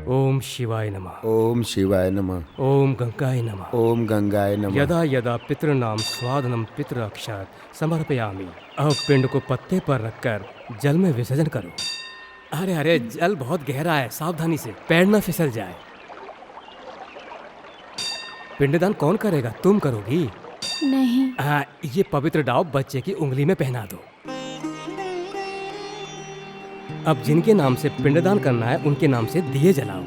ओम शिवाय नमः। ओम शिवाय नमः। ओम गंगाय नमः। ओम गंगाय नमः। यदा यदा पितृनाम स्वादनम पितृ अक्षात समर्पयामि। अब पिंड को पत्ते पर रखकर जल में विसर्जन करो। अरे अरे, जल बहुत गहरा है, सावधानी से, पैर न फिसल जाए। पिंडदान कौन करेगा? तुम करोगी? नहीं। ये पवित्र डाव बच्चे की उंगली में पहना दो। अब जिनके नाम से पिंडदान करना है उनके नाम से दिए जलाओ।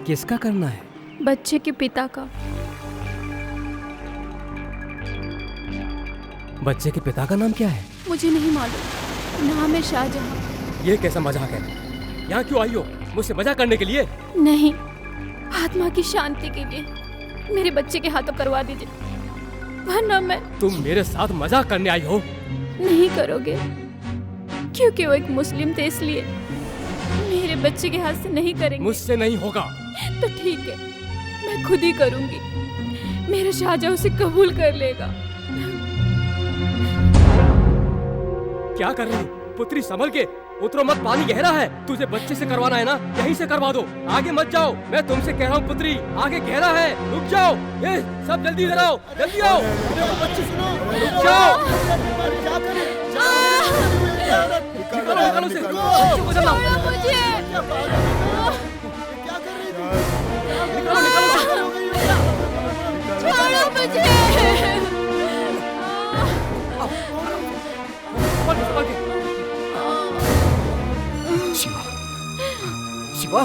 किसका करना है? बच्चे के पिता का। बच्चे के पिता का नाम क्या है? मुझे नहीं मालूम, नाम है शाहजहां। ये कैसा मजाक है? यहाँ क्यों आई हो? मुझसे मजाक करने के लिए? नहीं, आत्मा की शांति के लिए मेरे बच्चे के हाथों करवा दीजिए, वरना मैं। तुम मेरे साथ मजाक करने आई हो? नहीं करोगे? क्योंकि वो एक मुस्लिम थे, इसलिए मेरे बच्चे के हाथ से नहीं करेंगे। मुझसे नहीं होगा। तो ठीक है, मैं खुद ही करूंगी। मेरा शाहजहां उसे कबूल कर लेगा। क्या कर रही हो? पुत्री संभल के, उतरो मत, पानी गहरा है। तुझे बच्चे से करवाना है ना, यहीं से करवा दो, आगे मत जाओ। मैं तुमसे कह रहा हूँ पुत्री, आगे गहरा है, रुक जाओ। ये सब जल्दी इधर आओ, जल्दी आओ। बच्चे सुनो, रुक जाओ। निकालो निकालो से, बच्चे को जलाओ। निकालो निकालो से। छोड़ो मुझे। शिवा, शिवा,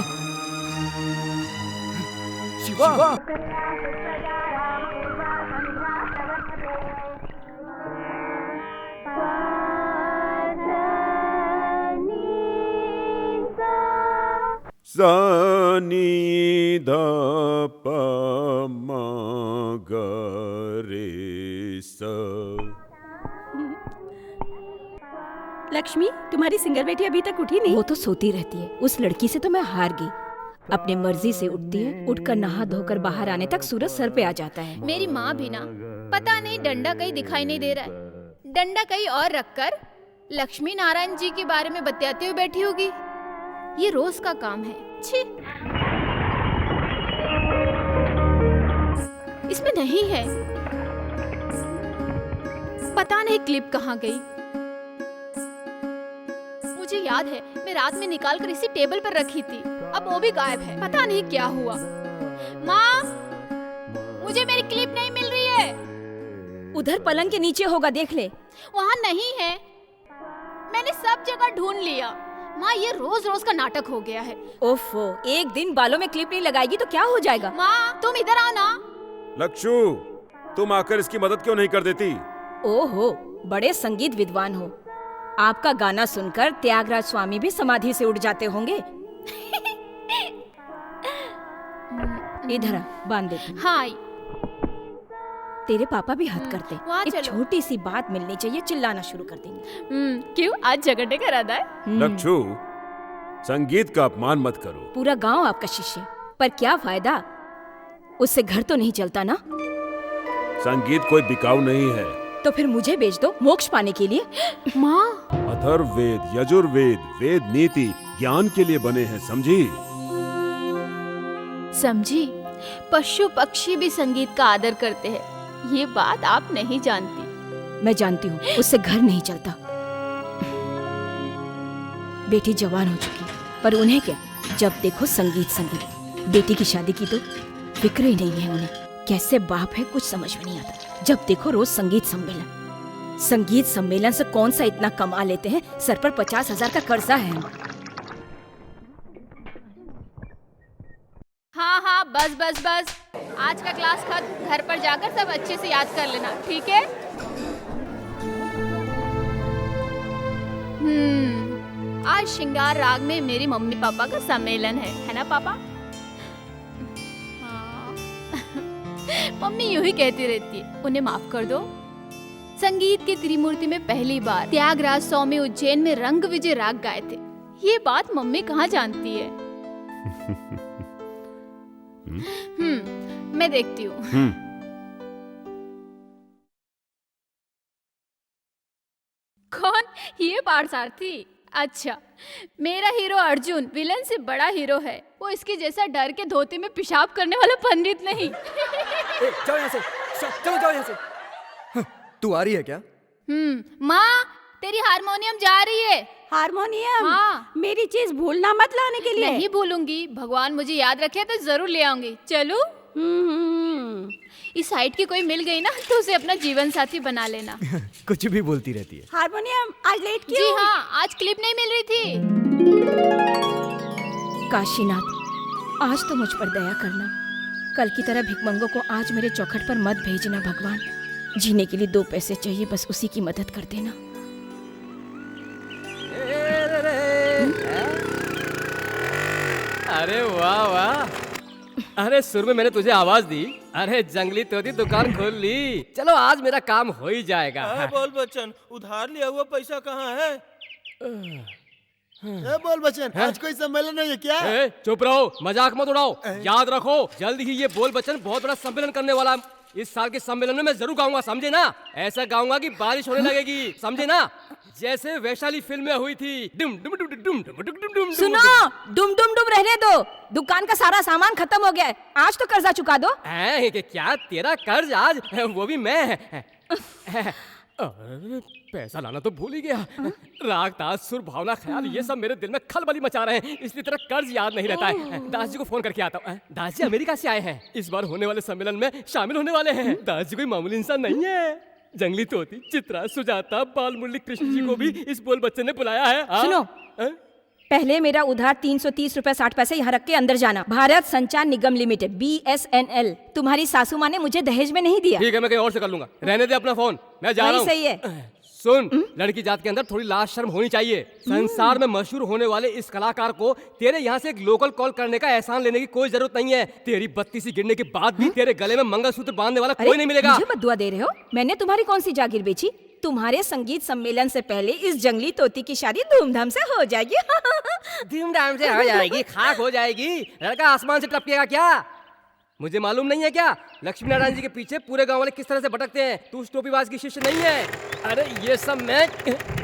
शिवा। सा नी ध प म ग रे सा। लक्ष्मी, तुम्हारी सिंगर बेटी अभी तक उठी नहीं? वो तो सोती रहती है। उस लड़की से तो मैं हार गई। अपने मर्जी से उठती है, उठकर नहा धोकर बाहर आने तक सूरज सर पे आ जाता है। मेरी माँ भी ना, पता नहीं डंडा कहीं दिखाई नहीं दे रहा है, डंडा कहीं और रखकर लक्ष्मी नारायण जी के बारे में बतियाते हुए बैठी होगी। ये रोज का काम है। छी, इसमें नहीं है। पता नहीं क्लिप कहाँ गई। मुझे याद है, मैं रात में निकाल कर इसी टेबल पर रखी थी, अब वो भी गायब है। पता नहीं क्या हुआ। माँ, मुझे मेरी क्लिप नहीं मिल रही है। उधर पलंग के नीचे होगा, देख ले। वहाँ नहीं है, मैंने सब जगह ढूंढ लिया। माँ, ये रोज रोज का नाटक हो गया है। ओफो, एक दिन बालों में क्लिप नहीं लगाएगी तो क्या हो जाएगा? माँ, तुम इधर आओ ना। लक्षु, तुम आकर इसकी मदद क्यों नहीं कर देती? ओहो, बड़े संगीत विद्वान हो। आपका गाना सुनकर त्यागराज स्वामी भी समाधि से उठ जाते होंगे। इधर आ, बांध देती हूँ। हाँ, तेरे पापा भी हद करते। वहाँ एक चलो। छोटी सी बात मिलनी चाहिए, चिल्लाना शुरू कर देंगे। क्यों, आज झगड़ने का इरादा है? लक्षु, संगीत का अपमान मत करो। पूरा गांव आपका शिष्य, पर क्या फायदा? उससे घर तो नहीं चलता ना। संगीत कोई बिकाऊ नहीं है। तो फिर मुझे बेच दो मोक्ष पाने के लिए। माँ, अथर्ववेद, यजुर्वेद, वेद नीति ज्ञान के लिए बने हैं, समझी? समझी? पशु पक्षी भी संगीत का आदर करते हैं, ये बात आप नहीं जानती। मैं जानती हूँ, उससे घर नहीं चलता। बेटी जवान हो चुकी, पर उन्हें क्या, जब देखो संगीत संगीत। बेटी की शादी की तो फिक्र ही नहीं है उन्हें। कैसे बाप है, कुछ समझ में नहीं आता। जब देखो रोज संगीत सम्मेलन। संगीत सम्मेलन से कौन सा इतना कमा लेते हैं? सर पर 50,000 का कर्जा है। हाँ हाँ, बस बस बस, आज का क्लास खत्म। घर पर जाकर सब अच्छे से याद कर लेना, ठीक है? आज श्रृंगार राग में मेरी मम्मी पापा का सम्मेलन है ना पापा? हाँ। मम्मी यूं ही कहती रहती है, उन्हें माफ कर दो। संगीत के त्रिमूर्ति में पहली बार त्यागराज स्वामी उज्जैन में रंग विजय राग गाए थे। ये बात मम्मी कहाँ जानती है? मैं देखती हूँ। कौन? ये पाठसारथी? अच्छा, मेरा हीरो अर्जुन विलन से बड़ा हीरो है। वो इसके जैसा डर के धोती में पेशाब करने वाला पंडित नहीं। जाओ यहाँ से, चलो जाओ यहाँ से। तू आ रही है क्या? माँ, तेरी हारमोनियम जा रही है। हारमोनियम? हाँ। मेरी चीज भूलना मत लाने के लिए। नहीं भूलूंगी, भगवान मुझे याद रखे तो जरूर ले आऊंगी। चलूं? इस साइड की कोई मिल गई ना तो उसे अपना जीवन साथी बना लेना। कुछ भी बोलती रहती है। हारमोनियम आज लेट क्यों? जी हाँ, आज क्लिप नहीं मिल रही थी। काशीनाथ, आज तो मुझ पर दया करना। कल की तरह भिखमंगों को आज मेरे चौखट पर मत भेजना भगवान। जीने के लिए 2 पैसे चाहिए, बस उसी की मदद कर देना। अरे वाह वाह, अरे सुर में मैंने तुझे आवाज दी। अरे जंगली तोती दुकान खोल ली। चलो आज मेरा काम हो ही जाएगा। बोल बच्चन, उधार लिया हुआ पैसा कहाँ है? बोल बच्चन, आज कोई सम्मेलन है क्या? चुप रहो, मजाक मत उड़ाओ। याद रखो, जल्द ही ये बोल बच्चन बहुत बड़ा सम्मेलन करने वाला है। इस साल के सम्मेलन में मैं जरूर गाऊंगा, समझे ना? ऐसा गाऊंगा कि बारिश होने लगेगी, समझे ना? जैसे वैशाली फिल्म में हुई थी। डुम डुम डुम डुम डुम डुम डुम डुम। सुनो, डुम डुम डुम रहने दो। दुकान का सारा सामान खत्म हो गया है, आज तो कर्जा चुका दो। क्या तेरा कर्ज आज? वो भी मैं? अरे पैसा लाना तो भूल ही गया। राग ताज सुर भावना ख्याल ये सब मेरे दिल में खलबली मचा रहे हैं, इसलिए तेरा कर्ज याद नहीं रहता है। दास जी को फोन करके आता हूँ। दास जी अमेरिका से आए हैं, इस बार होने वाले सम्मेलन में शामिल होने वाले हैं। दास जी कोई मामूली इंसान नहीं है। जंगली तोती, चित्रा, सुजाता, बाल मुरली कृष्ण जी को भी इस बोल बच्चे ने बुलाया है। सुनो, पहले मेरा उधार 330 रुपए 60 पैसे यहाँ रख के अंदर जाना। भारत संचार निगम लिमिटेड BSNL। तुम्हारी सासू माँ ने मुझे दहेज में नहीं दिया। ठीक है, मैं कहीं और से कर लूंगा। रहने दे अपना फोन, मैं जा रहा हूँ। सही है। सुन, लड़की जात के अंदर थोड़ी लाज शर्म होनी चाहिए। संसार में मशहूर होने वाले इस कलाकार को तेरे यहाँ से एक लोकल कॉल करने का एहसान लेने की कोई जरूरत नहीं है। तेरी बत्ती सी गिरने के बाद भी तेरे गले में मंगलसूत्र बांधने वाला कोई नहीं मिलेगा। मुझे बद्दुआ दे रहे हो? मैंने तुम्हारी कौन सी जागीर बेची? तुम्हारे संगीत सम्मेलन से पहले इस जंगली तोती की शादी धूमधाम से हो जाएगी। धूमधाम से हो जाएगी, खाक हो जाएगी। लड़का आसमान से टपकेगा क्या? मुझे मालूम नहीं है क्या लक्ष्मी नारायण जी के पीछे पूरे गांव वाले किस तरह से भटकते हैं? तू उस टोपीबाज की शिष्य नहीं है। अरे ये सब मैं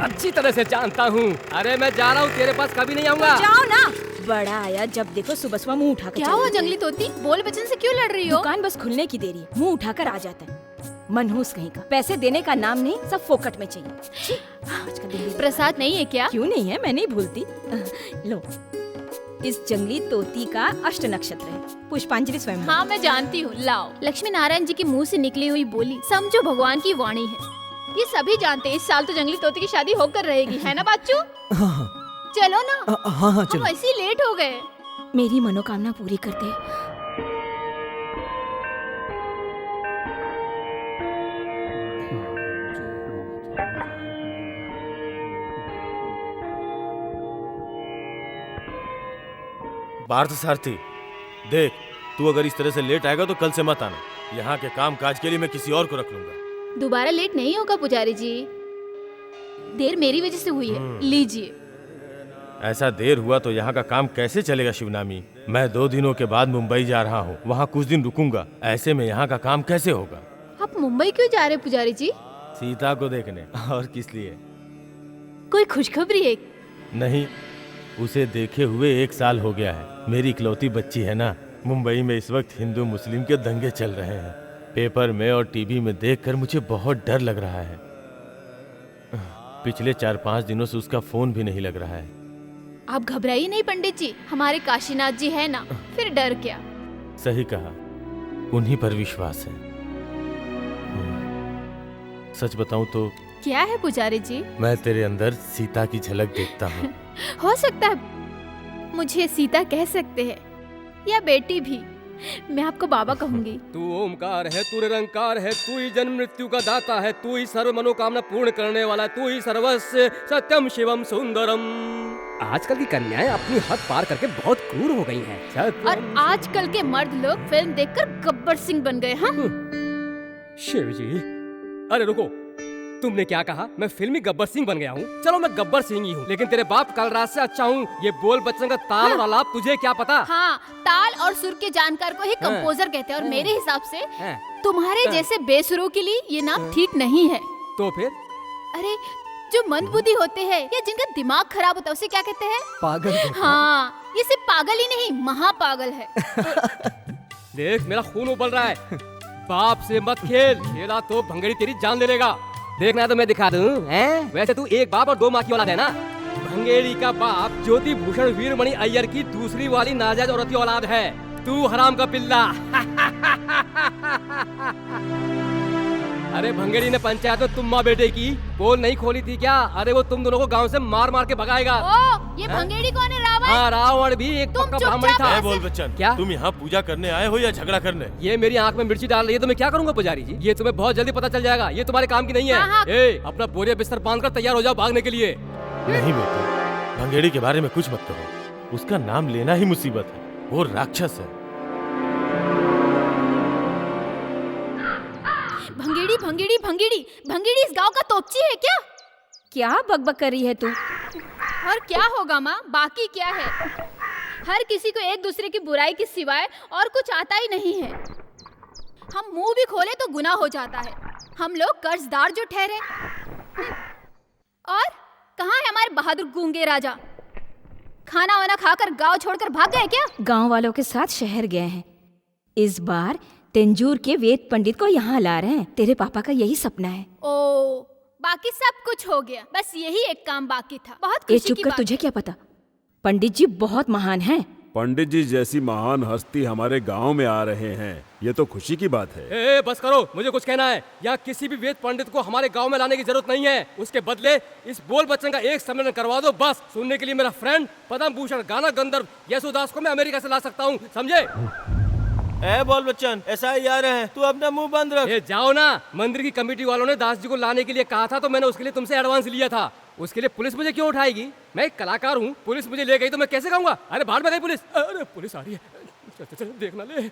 अच्छी तरह से जानता हूँ। अरे मैं जा रहा हूँ, तेरे पास कभी नहीं आऊंगा। जाओ ना। बड़ा आया, जब देखो सुबह सुबह मुंह उठाकर। क्या हुआ जंगली तोती? बोल बच्चन से क्यों लड़ रही हो? दुकान बस खुलने की देरी है, मुंह उठाकर आ जाता है। मनहूस कहीं का, पैसे देने का नाम नहीं, सब फोकट में चाहिए। आज का दिन प्रसाद नहीं है क्या? क्यों नहीं है, मैं नहीं भूलती। लो, इस जंगली तोती का अष्ट नक्षत्र है, पुष्पांजलि स्वयं। हाँ मैं जानती हूँ, लाओ। लक्ष्मी नारायण जी के मुंह से निकली हुई बोली समझो भगवान की वाणी है। ये सभी जानते हैं इस साल तो जंगली तोती की शादी होकर रहेगी, है ना बाचू? चलो ना। हाँ हम ऐसे ही लेट हो गए। मेरी मनोकामना पूरी कर दे। पार्थ सारथी, देख तू अगर इस तरह से लेट आएगा तो कल से मत आना। यहाँ के काम काज के लिए मैं किसी और को रख लूंगा। दोबारा लेट नहीं होगा पुजारी जी, देर मेरी वजह से हुई है, लीजिए। ऐसा देर हुआ तो यहाँ का काम कैसे चलेगा शिवनामी? मैं 2 दिनों के बाद मुंबई जा रहा हूँ, वहाँ कुछ दिन रुकूंगा। ऐसे में यहाँ का काम कैसे होगा? आप मुंबई क्यों जा रहे हैं पुजारी जी? सीता को देखने, और किस लिए? कोई खुशखबरी है? नहीं, उसे देखे हुए 1 साल हो गया है। मेरी इकलौती बच्ची है ना। मुंबई में इस वक्त हिंदू मुस्लिम के दंगे चल रहे हैं। पेपर में और टीवी में देखकर मुझे बहुत डर लग रहा है। पिछले 4-5 दिनों से उसका फोन भी नहीं लग रहा है। आप घबराइए नहीं पंडित जी, हमारे काशीनाथ जी है ना, फिर डर क्या। सही कहा, उन्हीं पर विश्वास है। सच बताऊं तो क्या है पुजारी जी? मैं तेरे अंदर सीता की झलक देखता हूँ। हो सकता है मुझे सीता कह सकते हैं या बेटी भी, मैं आपको बाबा कहूंगी। तू ओमकार है, तू निरंकार है, तू ही जन्म मृत्यु का दाता है, तू ही सर्व मनोकामना पूर्ण करने वाला, तू ही सर्वस्व सत्यम शिवम सुंदरम। आजकल की कन्याएं अपनी हद पार करके बहुत क्रूर हो गई हैं। और आजकल के मर्द लोग फिल्म देखकर गब्बर सिंह बन गए। हाँ शिव जी, अरे रुको, तुमने क्या कहा? मैं फिल्मी गब्बर सिंह बन गया हूँ? चलो मैं गब्बर सिंह ही हूँ, लेकिन तेरे बाप कल रात से अच्छा हूँ। ये बोल बच्चन का ताल और आलाप तुझे क्या पता? हाँ, ताल और सुर के जानकार को ही कंपोजर कहते हैं, और मेरे हिसाब से तुम्हारे जैसे बेसुरों के लिए ये नाम ठीक नहीं है। तो फिर? अरे जो मंदबुद्धि होते हैं या जिनका दिमाग खराब होता है उसे क्या कहते हैं? पागल कहते हैं। हाँ, ये सिर्फ पागल ही नहीं महापागल है। देख मेरा खून उबल रहा है। बाप से मत खेल, खेला तो भंगड़ी तेरी जान ले लेगा। देखना है तो मैं दिखा दूं, हैं? वैसे तू एक बाप और दो माँ की औलाद है ना। भंगेड़ी का बाप ज्योति भूषण वीरमणि अय्यर की दूसरी वाली नाजायज औरत की औलाद है। तू हराम का पिल्ला। अरे भंगेड़ी ने पंचायत में तुम माँ बेटे की पोल नहीं खोली थी क्या? अरे वो तुम दोनों को गांव से मार मार के भगाएगा। ओ, ये भंगेड़ी कौन है? रावण? हाँ, रावण भी एक तुम पक्का चुपचाप ब्राह्मण था। ए बोल बच्चन, क्या? तुम यहाँ पूजा करने आए हो या झगड़ा करने? ये मेरी आंख में मिर्ची डाल रही है तो मैं क्या करूंगा पुजारी जी? ये तुम्हें बहुत जल्दी पता चल जाएगा। ये तुम्हारे काम की नहीं है। हाँ। ए, अपना बोरिया बिस्तर बांध कर तैयार हो जाओ भागने के लिए। नहीं बेटे, भंगेड़ी के बारे में कुछ मत कहो। उसका नाम लेना ही मुसीबत है। वो राक्षस है। भंगेड़ी भंगेड़ी भंगेड़ी भंगेड़ी इस गांव का तोपची है क्या? क्या बकबक कर रही है तू? और क्या होगा माँ, बाकी क्या है? हर किसी को एक दूसरे की बुराई के सिवाय और कुछ आता ही नहीं है। हम मुंह भी खोले तो गुनाह हो जाता है। हम लोग कर्जदार जो ठहरे। और कहाँ है हमारे बहादुर गूंगे राजा? खाना वाना खाकर गांव छोड़कर भाग गए क्या? गांव वालों के साथ शहर गए हैं। इस बार तेंजूर के वेद पंडित को यहाँ ला रहे हैं। तेरे पापा का यही सपना है। ओ, बाकी सब कुछ हो गया, बस यही एक काम बाकी था। बहुत ए खुशी चुप की कर, बात तुझे है। क्या पता? पंडित जी बहुत महान हैं। पंडित जी जैसी महान हस्ती हमारे गांव में आ रहे हैं, ये तो खुशी की बात है। ए, बस करो, मुझे कुछ कहना है। यहाँ किसी भी वेद पंडित को हमारे गांव में लाने की जरूरत नहीं है। उसके बदले इस बोल बच्चन का एक सम्मेलन करवा दो बस। सुनने के लिए मेरा फ्रेंड पद्म भूषण गाना गंधर्व यशोदास को मैं अमेरिका से ला सकता हूँ, समझे? ए बोल बच्चन, ऐसा ही आ रहे हैं, तू अपना मुंह बंद रख। ए, जाओ ना। मंदिर की कमेटी वालों ने दास जी को लाने के लिए कहा था तो मैंने उसके लिए तुमसे एडवांस लिया था। उसके लिए पुलिस मुझे क्यों उठाएगी? मैं एक कलाकार हूँ, पुलिस मुझे ले गई तो मैं कैसे कहूँगा अरे बाहर में गई पुलिस? अरे पुलिस आ रही है, चल चल देखना ले।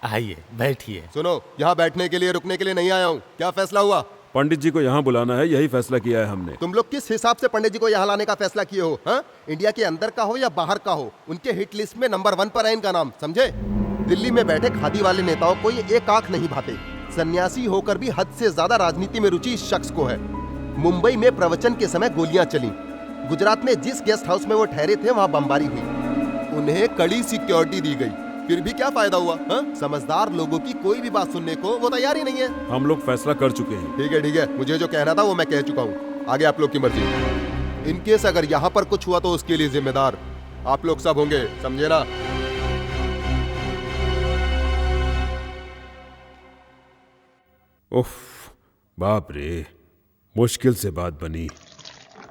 आइए बैठिए। सुनो, यहाँ बैठने के लिए रुकने के लिए नहीं आया हूँ। क्या फैसला हुआ? पंडित जी को यहाँ बुलाना है, यही फैसला किया है हमने। तुम लोग किस हिसाब से पंडित जी को यहाँ लाने का फैसला किए हो? हाँ? इंडिया के अंदर का हो या बाहर का हो, उनके हिट लिस्ट में नंबर 1 पर है इनका नाम, समझे? दिल्ली में बैठे खादी वाले नेताओं को ये एक आंख नहीं भाते। सन्यासी होकर भी हद से ज्यादा राजनीति में रुचि इस शख्स को है। मुंबई में प्रवचन के समय गोलियां चली। गुजरात में जिस गेस्ट हाउस में वो ठहरे थे वहाँ बमबारी हुई। उन्हें कड़ी सिक्योरिटी दी गई, फिर भी क्या फायदा हुआ? हाँ? समझदार लोगों की कोई भी बात सुनने को वो तैयार ही नहीं है। हम लोग फैसला कर चुके हैं। ठीक है, मुझे जो कहना था वो मैं कह चुका हूँ। आगे आप लोग की मर्जी। इनकेस अगर यहाँ पर कुछ हुआ तो उसके लिए जिम्मेदार आप लोग सब होंगे, समझे ना? उफ, बाप रे, मुश्किल से बात बनी।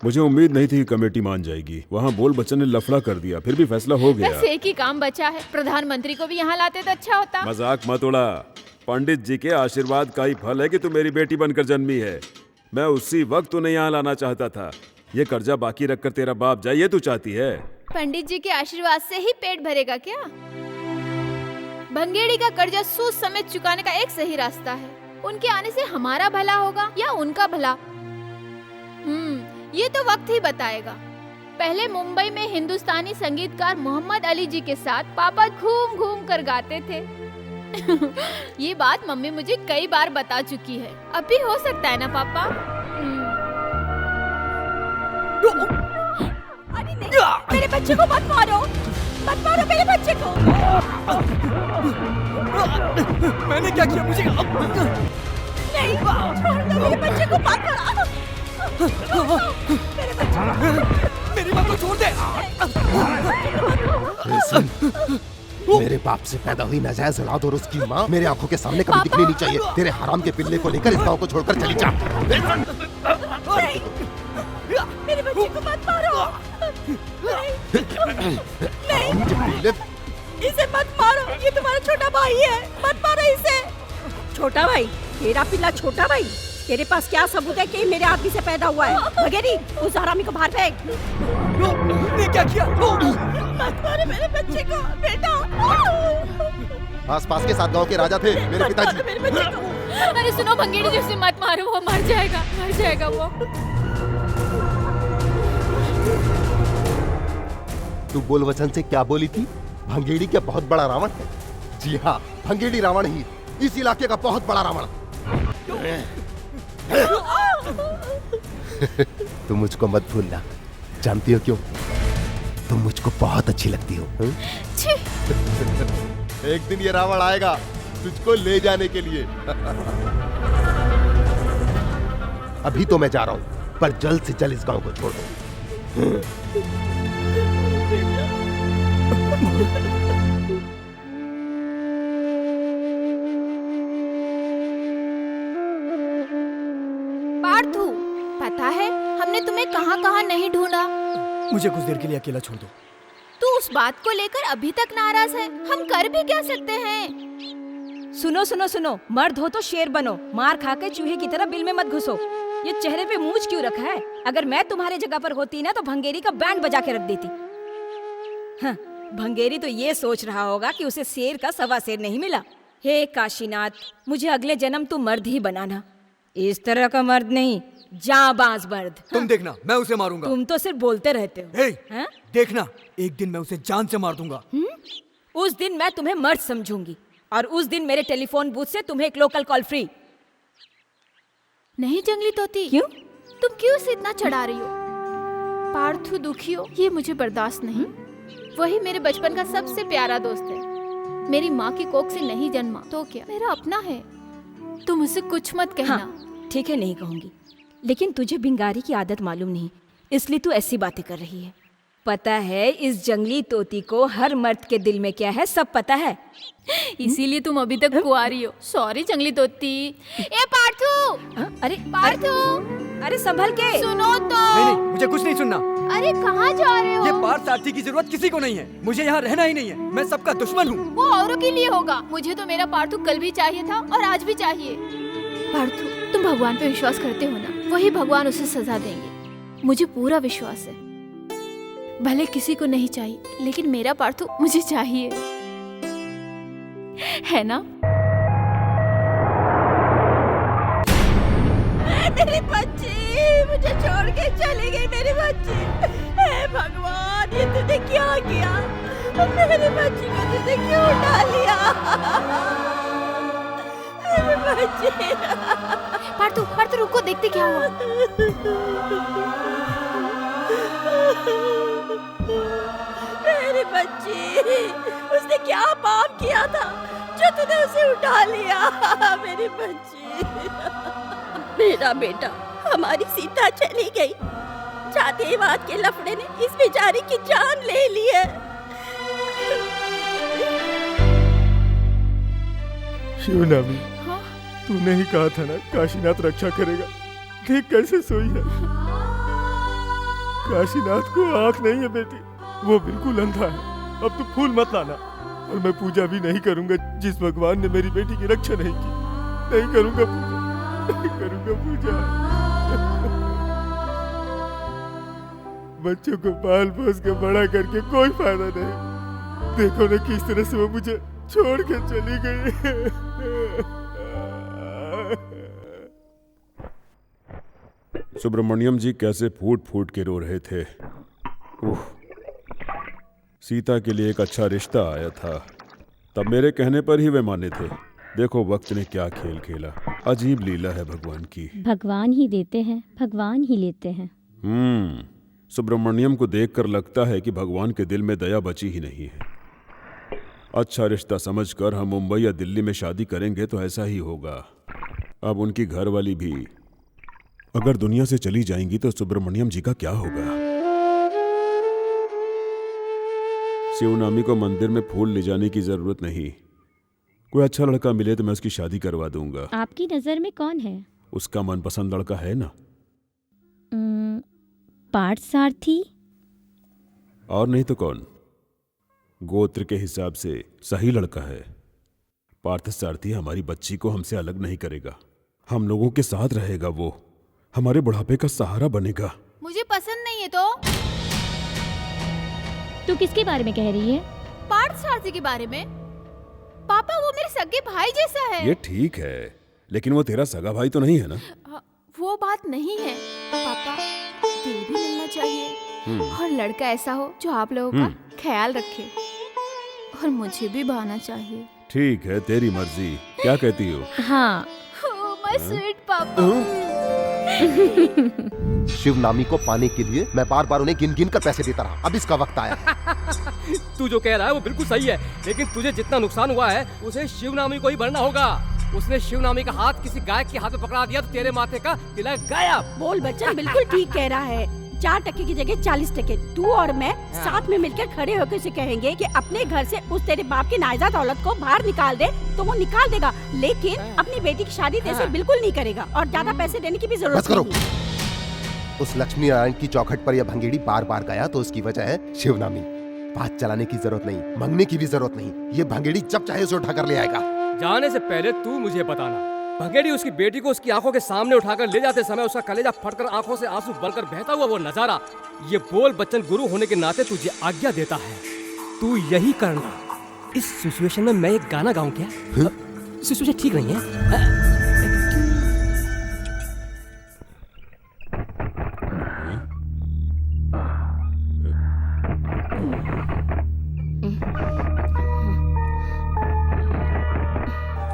मुझे उम्मीद नहीं थी कि कमेटी मान जाएगी। वहाँ बोल बच्चन ने लफड़ा कर दिया, फिर भी फैसला हो गया। बस एक ही काम बचा है, प्रधानमंत्री को भी यहाँ लाते तो अच्छा होता। मजाक मत उड़ा। पंडित जी के आशीर्वाद का ही फल है कि तू मेरी बेटी बनकर जन्मी है। मैं उसी वक्त उन्हें यहाँ लाना चाहता था। ये कर्जा बाकी रखकर तेरा बाप जाए, ये तू चाहती है? पंडित जी के आशीर्वाद से ही पेट भरेगा क्या? भंगेड़ी का कर्जा सूद समेत चुकाने का एक सही रास्ता है। उनके आने से हमारा भला होगा या उनका भला, ये तो वक्त ही बताएगा। पहले मुंबई में हिंदुस्तानी संगीतकार मोहम्मद अली जी के साथ पापा घूम घूम कर गाते थे। ये बात मम्मी मुझे कई बार बता चुकी है। अब भी हो सकता है ना पापा? अरे नहीं, मेरे बच्चे को मत मारो, मत मारो मेरे बच्चे को। मैंने क्या किया? मुझे नहीं, छोड़ दो मेरे बच्चे को, मत मारो। मेरे बच्चे को। मेरी माँ को छोड़ दे। मेरे बाप से पैदा हुई नाजायज औलाद और उसकी माँ मेरे आंखों के सामने कभी दिखनी नहीं चाहिए। तेरे हराम के पिल्ले को लेकर इस गांव को छोड़कर चली जा। नहीं, मेरे बच्चे को मत मारो। नहीं, इसे मत मारो, ये तुम्हारा छोटा भाई है, मत मारो इसे। छोटा भाई? तेरा पिल्ला छोटा भाई? तेरे पास क्या सबूत है कि मेरे आदमी से पैदा हुआ है? भगेरी, उस हरामी को बाहर फेंक। ने क्या किया? मत मारो मेरे बच्चे को, बेटा। आस-पास के 7 गांव के राजा थे मेरे पिताजी। मेरे बच्चे को। अरे सुनो भंगेड़ी जी, उसे मत मारो, वो मर जाएगा वो। तू बोल वचन से क्या बोली थी? भंगेड़ी क्या बहुत बड़ा रावण है? जी हाँ, भंगेड़ी रावण ही, इस इलाके का बहुत बड़ा रावण। तुम मुझको मत भूलना। जानती हो क्यों? तुम मुझको बहुत अच्छी लगती हो। एक दिन ये रावण आएगा तुझको ले जाने के लिए। अभी तो मैं जा रहा हूं, पर जल्द से जल्द इस गांव को छोड़ दो। पार्थू, पता है हमने तुम्हें कहाँ कहाँ नहीं ढूंढा। मुझे कुछ देर के लिए अकेला छोड़ दो। तू उस बात को लेकर अभी तक नाराज है। हम कर भी क्या सकते हैं? सुनो सुनो सुनो, मर्द हो तो शेर बनो, मार खा के चूहे की तरह बिल में मत घुसो। ये चेहरे पे मूंछ क्यों रखा है? अगर मैं तुम्हारे जगह पर होती ना तो भंगेरी का बैंड बजा के रख देती। हाँ, भंगेरी तो ये सोच रहा होगा कि उसे शेर का सवा शेर नहीं मिला। हे काशीनाथ, मुझे अगले जन्म तू मर्द ही बनाना, इस तरह का मर्द नहीं, जाबाज मर्द। तुम देखना, मैं उसे मारूंगा। तुम तो सिर्फ बोलते रहते हो। हे, हाँ? देखना, एक दिन मैं उसे जान से मार दूंगा। उस दिन मैं तुम्हें मर्द समझूंगी और उस दिन मेरे टेलीफोन बूथ से तुम्हें एक लोकल कॉल फ्री। नहीं जंगली तोती, क्यों? तुम क्यों इसे इतना चढ़ा रही हो? पार्थू दुखी हो ये मुझे बर्दाश्त नहीं। वही मेरे बचपन का सबसे प्यारा दोस्त है। मेरी माँ की कोख से नहीं जन्मा तो क्या, मेरा अपना है। तुम उसे कुछ मत कहना। हाँ, ठीक है, नहीं कहूंगी। लेकिन तुझे बिंगारी की आदत मालूम नहीं, इसलिए तू ऐसी बातें कर रही है। पता है इस जंगली तोती को हर मर्द के दिल में क्या है सब पता है। इसीलिए तुम अभी तक कुंवारी हो। सॉरी जंगली तोती। ए पार्थू! अरे पार्थू! अरे संभल के सुनो तो। नहीं, मुझे कुछ नहीं सुनना। अरे कहाँ जा रहे हो? ये पार्थ सारथी की जरूरत किसी को नहीं है। मुझे यहाँ रहना ही नहीं है। मैं सबका दुश्मन हूँ। वो औरों के लिए होगा। मुझे तो मेरा पार्थू कल भी चाहिए था और आज भी चाहिए। पार्थू, तुम भगवान पे विश्वास करते हो ना? वही भगवान उसे सजा देंगे, मुझे पूरा विश्वास है। भले किसी को नहीं चाहिए, लेकिन मेरा पार्थू मुझे चाहिए, है ना? मेरी बच्ची मुझे छोड़ के चली गई। मेरी बच्ची, हे भगवान, ये तूने क्या किया? मेरी बच्ची को तूने क्यों उठा लिया? मेरी बच्ची। पार्थू, पार्थू रुको, देखते क्या हुआ। मेरी बच्ची, उसने क्या पाप किया था जो तूने उसे उठा लिया? मेरी बच्ची। मेरा बेटा, हमारी सीता चली गई। जातिवाद के लफड़े ने इस बेचारी की जान ले ली है। शिवनामी, तूने ही कहा था ना काशीनाथ रक्षा करेगा। देख कैसे सोई है। काशीनाथ को आंख नहीं है बेटी, वो बिल्कुल अंधा है। अब तू फूल मत लाना, और मैं पूजा भी नहीं करूंगा जिस भगवान ने मेरी बेटी की रक्षा नहीं की। नहीं करूंगा पूजा, नहीं करूंगा पूजा। बच्चों को पाल पोस के बड़ा करके कोई फायदा नहीं। देखो ना किस तरह से वो मुझे छोड़ के चली गई। सुब्रमण्यम जी कैसे फूट फूट के रो रहे थे। सीता के लिए एक अच्छा रिश्ता आया था, तब मेरे कहने पर ही वे माने थे। देखो वक्त ने क्या खेल खेला। अजीब लीला है भगवान की। भगवान ही देते हैं, भगवान ही लेते हैं। सुब्रमण्यम को देखकर लगता है कि भगवान के दिल में दया बची ही नहीं है। अच्छा रिश्ता समझकर हम मुंबई या दिल्ली में शादी करेंगे तो ऐसा ही होगा। अब उनकी घरवाली भी अगर दुनिया से चली जाएंगी तो सुब्रमण्यम जी का क्या होगा? शिवनामी को मंदिर में फूल ले जाने की जरूरत नहीं। कोई अच्छा लड़का मिले तो मैं उसकी शादी करवा दूंगा। आपकी नजर में कौन है? उसका मनपसंद लड़का है ना। पार्थ सारथी। और नहीं तो कौन? गोत्र के हिसाब से सही लड़का है। पार्थ सारथी हमारी बच्ची को हमसे अलग नहीं करेगा, हम लोगों के साथ रहेगा। वो हमारे बुढ़ापे का सहारा बनेगा। मुझे पसंद नहीं है। तो तू किसके बारे में कह रही है? पार्थ सारथी के बारे में। पापा, वो मेरे सगे भाई जैसा है। ये ठीक है, लेकिन वो तेरा सगा भाई तो नहीं है ना। वो बात नहीं है पापा, दिल भी मिलना चाहिए और लड़का ऐसा हो जो आप लोगों का ख्याल रखे, और मुझे भी भाना चाहिए। ठीक है, तेरी मर्जी। क्या कहती हो? हाँ। माय स्वीट पापा। शिव नामी को पाने के लिए मैं बार बार उन्हें गिन गिन कर पैसे देता रहा। अब इसका वक्त आया है। तू जो कह रहा है वो बिल्कुल सही है, लेकिन तुझे जितना नुकसान हुआ है उसे शिवनामी को ही भरना होगा। उसने शिवनामी का हाथ किसी गायक के हाथ में पकड़ा दिया तो तेरे माथे का तिलक गायब। बोल बच्चन बिल्कुल ठीक कह रहा है। 4 टके की जगह 40 टके तू और मैं साथ में मिलकर खड़े होकर उसे कहेंगे कि अपने घर से उस तेरे बाप की नाजायज औलाद को बाहर निकाल दे, तो वो निकाल देगा, लेकिन अपनी बेटी की शादी तेरे से बिल्कुल नहीं करेगा और ज्यादा पैसे देने की भी जरूरत नहीं। उस लक्ष्मी नारायण की चौखट पर यह भंगेड़ी बार बार गया तो उसकी वजह है शिवनामी। बात चलाने की जरूरत नहीं, मंगने की भी जरूरत नहीं। ये भंगेड़ी जब चाहे उसे उठाकर ले आएगा। जाने से पहले तू मुझे बताना, भंगेड़ी उसकी बेटी को उसकी आंखों के सामने उठाकर ले जाते समय उसका कलेजा फटकर आंखों से आंसू बनकर बहता हुआ वो नजारा, ये बोल बच्चन गुरु होने के नाते तुझे आज्ञा देता है, तू यही करना। इस सिचुएशन में मैं एक गाना गाऊं क्या? सिचुएशन ठीक नहीं है।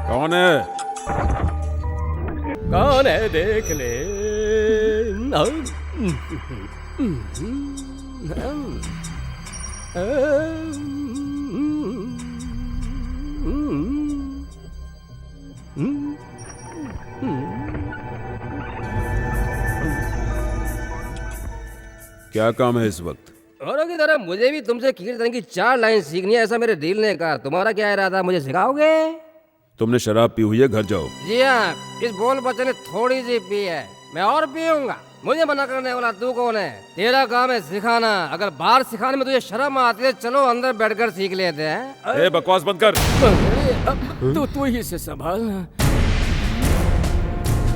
कौन है? कौन है देख ले। क्या काम है इस वक्त? औरों की तरह मुझे भी तुमसे कीर्तन की 4 लाइन सीखनी है, ऐसा मेरे दिल ने कहा। तुम्हारा क्या इरादा, मुझे सिखाओगे? तुमने शराब पी हुई है, घर जाओ। जी हाँ, इस बोल बच्चन ने थोड़ी सी पी है, मैं और पीऊंगा। मुझे मना करने वाला तू कौन है? तेरा काम है सिखाना। अगर बाहर सिखाने में तुझे शर्म आती है, चलो अंदर बैठकर सीख लेते हैं। ए, बकवास बंद कर। तू ही से संभाल।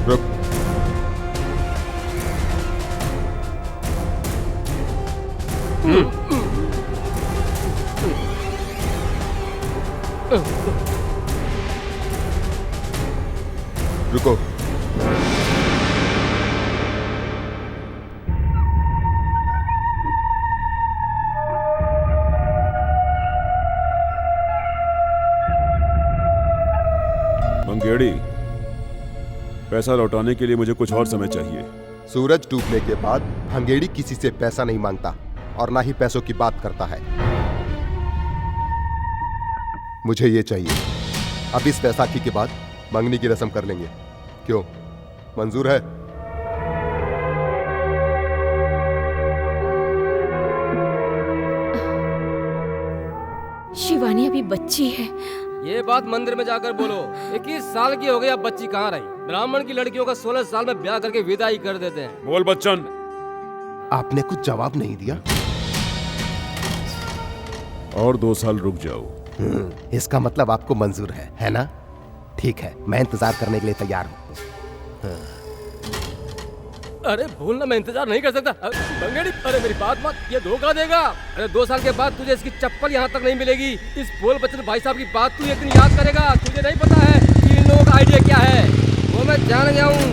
रुक। रुको। मंगेड़ी, पैसा लौटाने के लिए मुझे कुछ और समय चाहिए। सूरज डूबने के बाद भंगेड़ी किसी से पैसा नहीं मांगता और ना ही पैसों की बात करता है। मुझे ये चाहिए। अब इस बैसाखी के बाद मंगनी की रस्म कर लेंगे। क्यों, मंजूर है? शिवानी अभी बच्ची है। ये बात मंदिर में जाकर बोलो। 21 साल की हो गई, अब बच्ची कहाँ रही? ब्राह्मण की लड़कियों का 16 साल में ब्याह करके विदाई कर देते हैं। बोल बच्चन। आपने कुछ जवाब नहीं दिया। और 2 साल रुक जाओ। इसका मतलब आपको मंजूर है ना? ठीक है, मैं इंतजार करने के लिए तैयार हूँ। अरे भूलना, मैं इंतजार नहीं कर सकता। भंगेड़ी, अरे मेरी बात मत, ये धोखा देगा। अरे 2 साल के बाद तुझे इसकी चप्पल यहाँ तक नहीं मिलेगी। इस बोल बच्चन भाई साहब की बात तू एक दिन याद करेगा। तुझे नहीं पता है कि इन लोगों का आइडिया क्या है। वो मैं जान गया हूँ।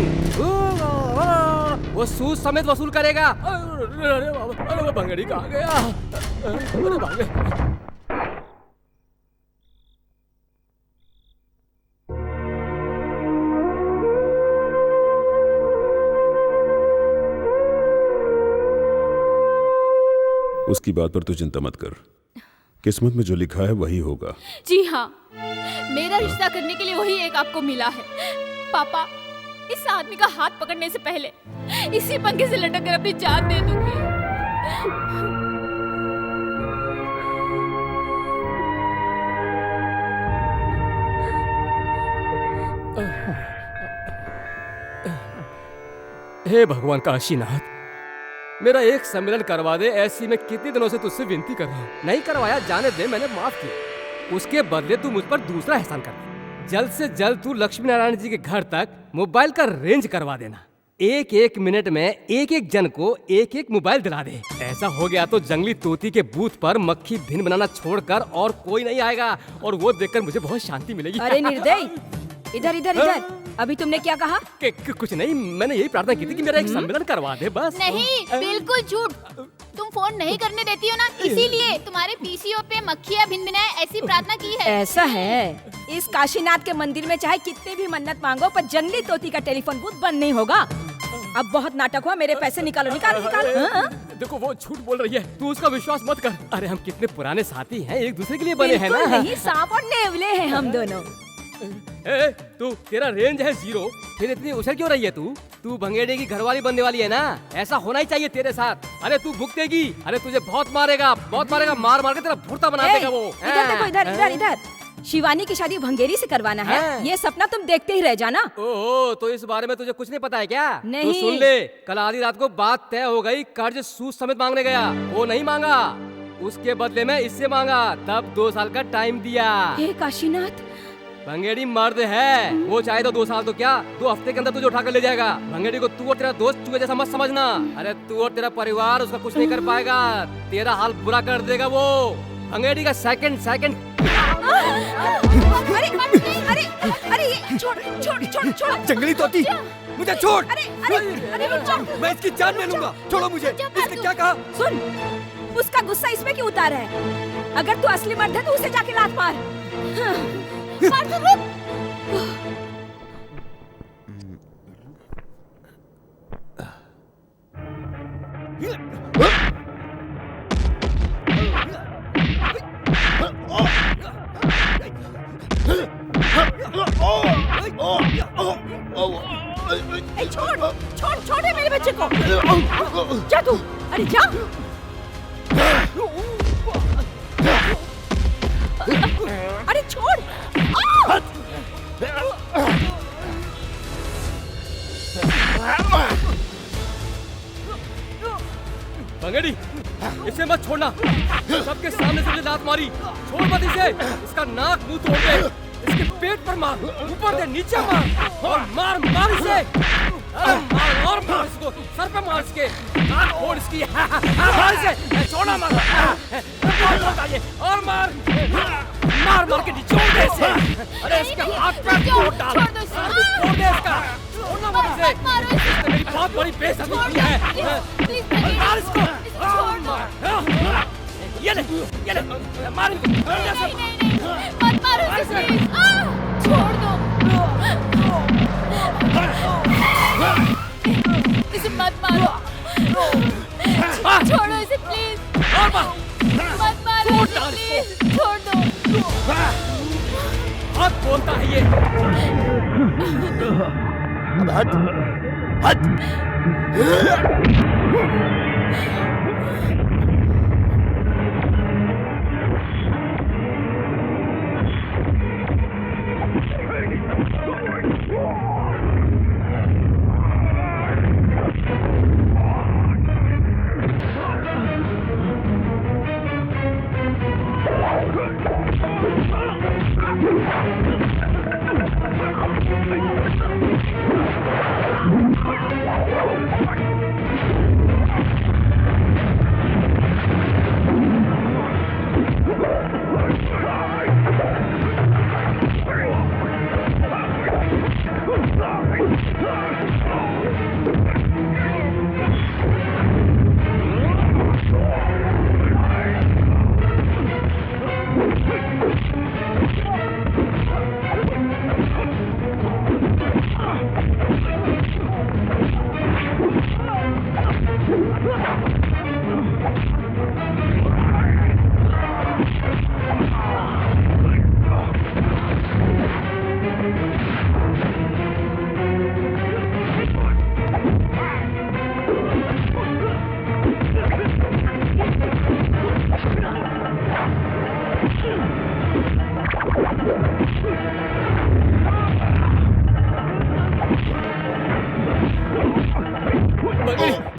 वो सूद समेत वसूल करेगा। अरे वो भंगेड़ी कहाँ गया? अरे भागे। उसकी बात पर तू चिंता मत कर, किस्मत में जो लिखा है वही होगा। जी हाँ, मेरा रिश्ता करने के लिए वही एक आपको मिला है। पापा, इस आदमी का हाथ पकड़ने से पहले इसी पंखे से लटक कर अपनी जान दे दूंगी। हे भगवान काशीनाथ, मेरा एक सम्मेलन करवा दे। ऐसी मैं कितने दिनों से तुझसे विनती कर रहा हूँ, नहीं करवाया। जाने दे, मैंने माफ किया। उसके बदले तू मुझ पर दूसरा एहसान कर दे। जल्द से जल्द तू लक्ष्मी नारायण जी के घर तक मोबाइल का रेंज करवा देना। 1-1 मिनट में एक जन को एक मोबाइल दिला दे। ऐसा हो गया तो जंगली तोती के बूथ पर मक्खी भिन बनाना छोड़कर और कोई नहीं आएगा, और वो देखकर मुझे बहुत शांति मिलेगी। अरे निर्दयी, इधर इधर इधर। अभी तुमने क्या कहा? कुछ नहीं, मैंने यही प्रार्थना की थी कि मेरा एक सम्मेलन करवा दे, बस। नहीं, बिल्कुल झूठ। तुम फोन नहीं करने देती हो ना, इसीलिए तुम्हारे पीसीओ पे मक्खियाँ भिनभिनाए ऐसी प्रार्थना की है। ऐसा है, इस काशीनाथ के मंदिर में चाहे कितने भी मन्नत मांगो पर जंगली तोती का टेलीफोन बूथ बंद नहीं होगा। अब बहुत नाटक हुआ, मेरे पैसे निकालो, निकालो निकालो। हाँ? देखो वो झूठ बोल रही है, तू उसका विश्वास मत कर। अरे हम कितने पुराने साथी हैं, एक दूसरे के लिए बने हैं बिल्कुल ना। नहीं, सांप और नेवले हैं हम दोनों। ए, तू तेरा रेंज है 0, फिर इतनी उछल क्यों रही है तू? तू भंगेड़े की घरवाली बनने वाली है ना, ऐसा होना ही चाहिए तेरे साथ। अरे तू भुगतेगी, अरे तुझे बहुत मारेगा, मार मार के तेरा भुर्ता बना देगा वो। इधर देखो, इधर इधर इधर। शिवानी की शादी भंगेरी से करवाना है, ये सपना तुम देखते ही रह जाना। ओहो, तो इस बारे में तुझे कुछ नहीं पता है क्या? नहीं। तो सुन ले, कल आधी रात को बात तय हो गई, कर्ज सूद समेत मांगने गया, वो नहीं मांगा, उसके बदले में इससे मांगा, तब 2 साल का टाइम दिया। हे काशीनाथ, भंगेड़ी मर्द है, वो चाहे तो 2 साल तो क्या, 2 हफ्ते के अंदर तुझे उठा कर ले जाएगा। भंगेड़ी को तू और तेरा दोस्त चूहे जैसा मत समझना। अरे तू और तेरा परिवार उसका कुछ नहीं कर पाएगा, तेरा हाल बुरा कर देगा वो। भंगेड़ी का सेकंड अरे अरे अरे ये छोड़ छोड़ छोड़ छोड़। जंगली तोती, मुझे छोड़। अरे अरे अरे रुक जा। मैं इसकी जान ले लूंगा, छोड़ो मुझे। इसने क्या कहा? सुन, उसका गुस्सा इसमें क्यों उतारा है? अगर तू असली मर्द है तो उसे जाके लात मार। मार तो रुक। छोड़ छोड़ छोड़ दे मेरे बच्चे को। जा तू, अरे जा। अरे छोड़। भंगेड़ी, इसे मत छोड़ना, सबके सामने से मुझे लात मारी, छोड़ मत इसे, इसका नाक मुंह तोड़ दे, इसके पेट पर मार, ऊपर दे, नीचे मार, और मार मार इसे, अरे मार और मार इसको, सर पे मार इसके, नाक फोड़ इसकी, मार इसे, छोड़ना मत, और मार मार मार के निचोड़ दे इसे, अरे इसके हाथ पे तोड़ डाल, सर भी तोड़ दे इसका, छोड़ना मत इसे, इसने मेरी बहुत बड़ी बेइज्जती की है, मार इसको, ये ले, मार इनको, मत मारो इसे, प्लीज, छोड़ दो, इसे मत मारो, छोड़ो इसे प्लीज, मत मारो इसे प्लीज, छोड़ दो। बहुत बोलता है ये। अब हट, हट।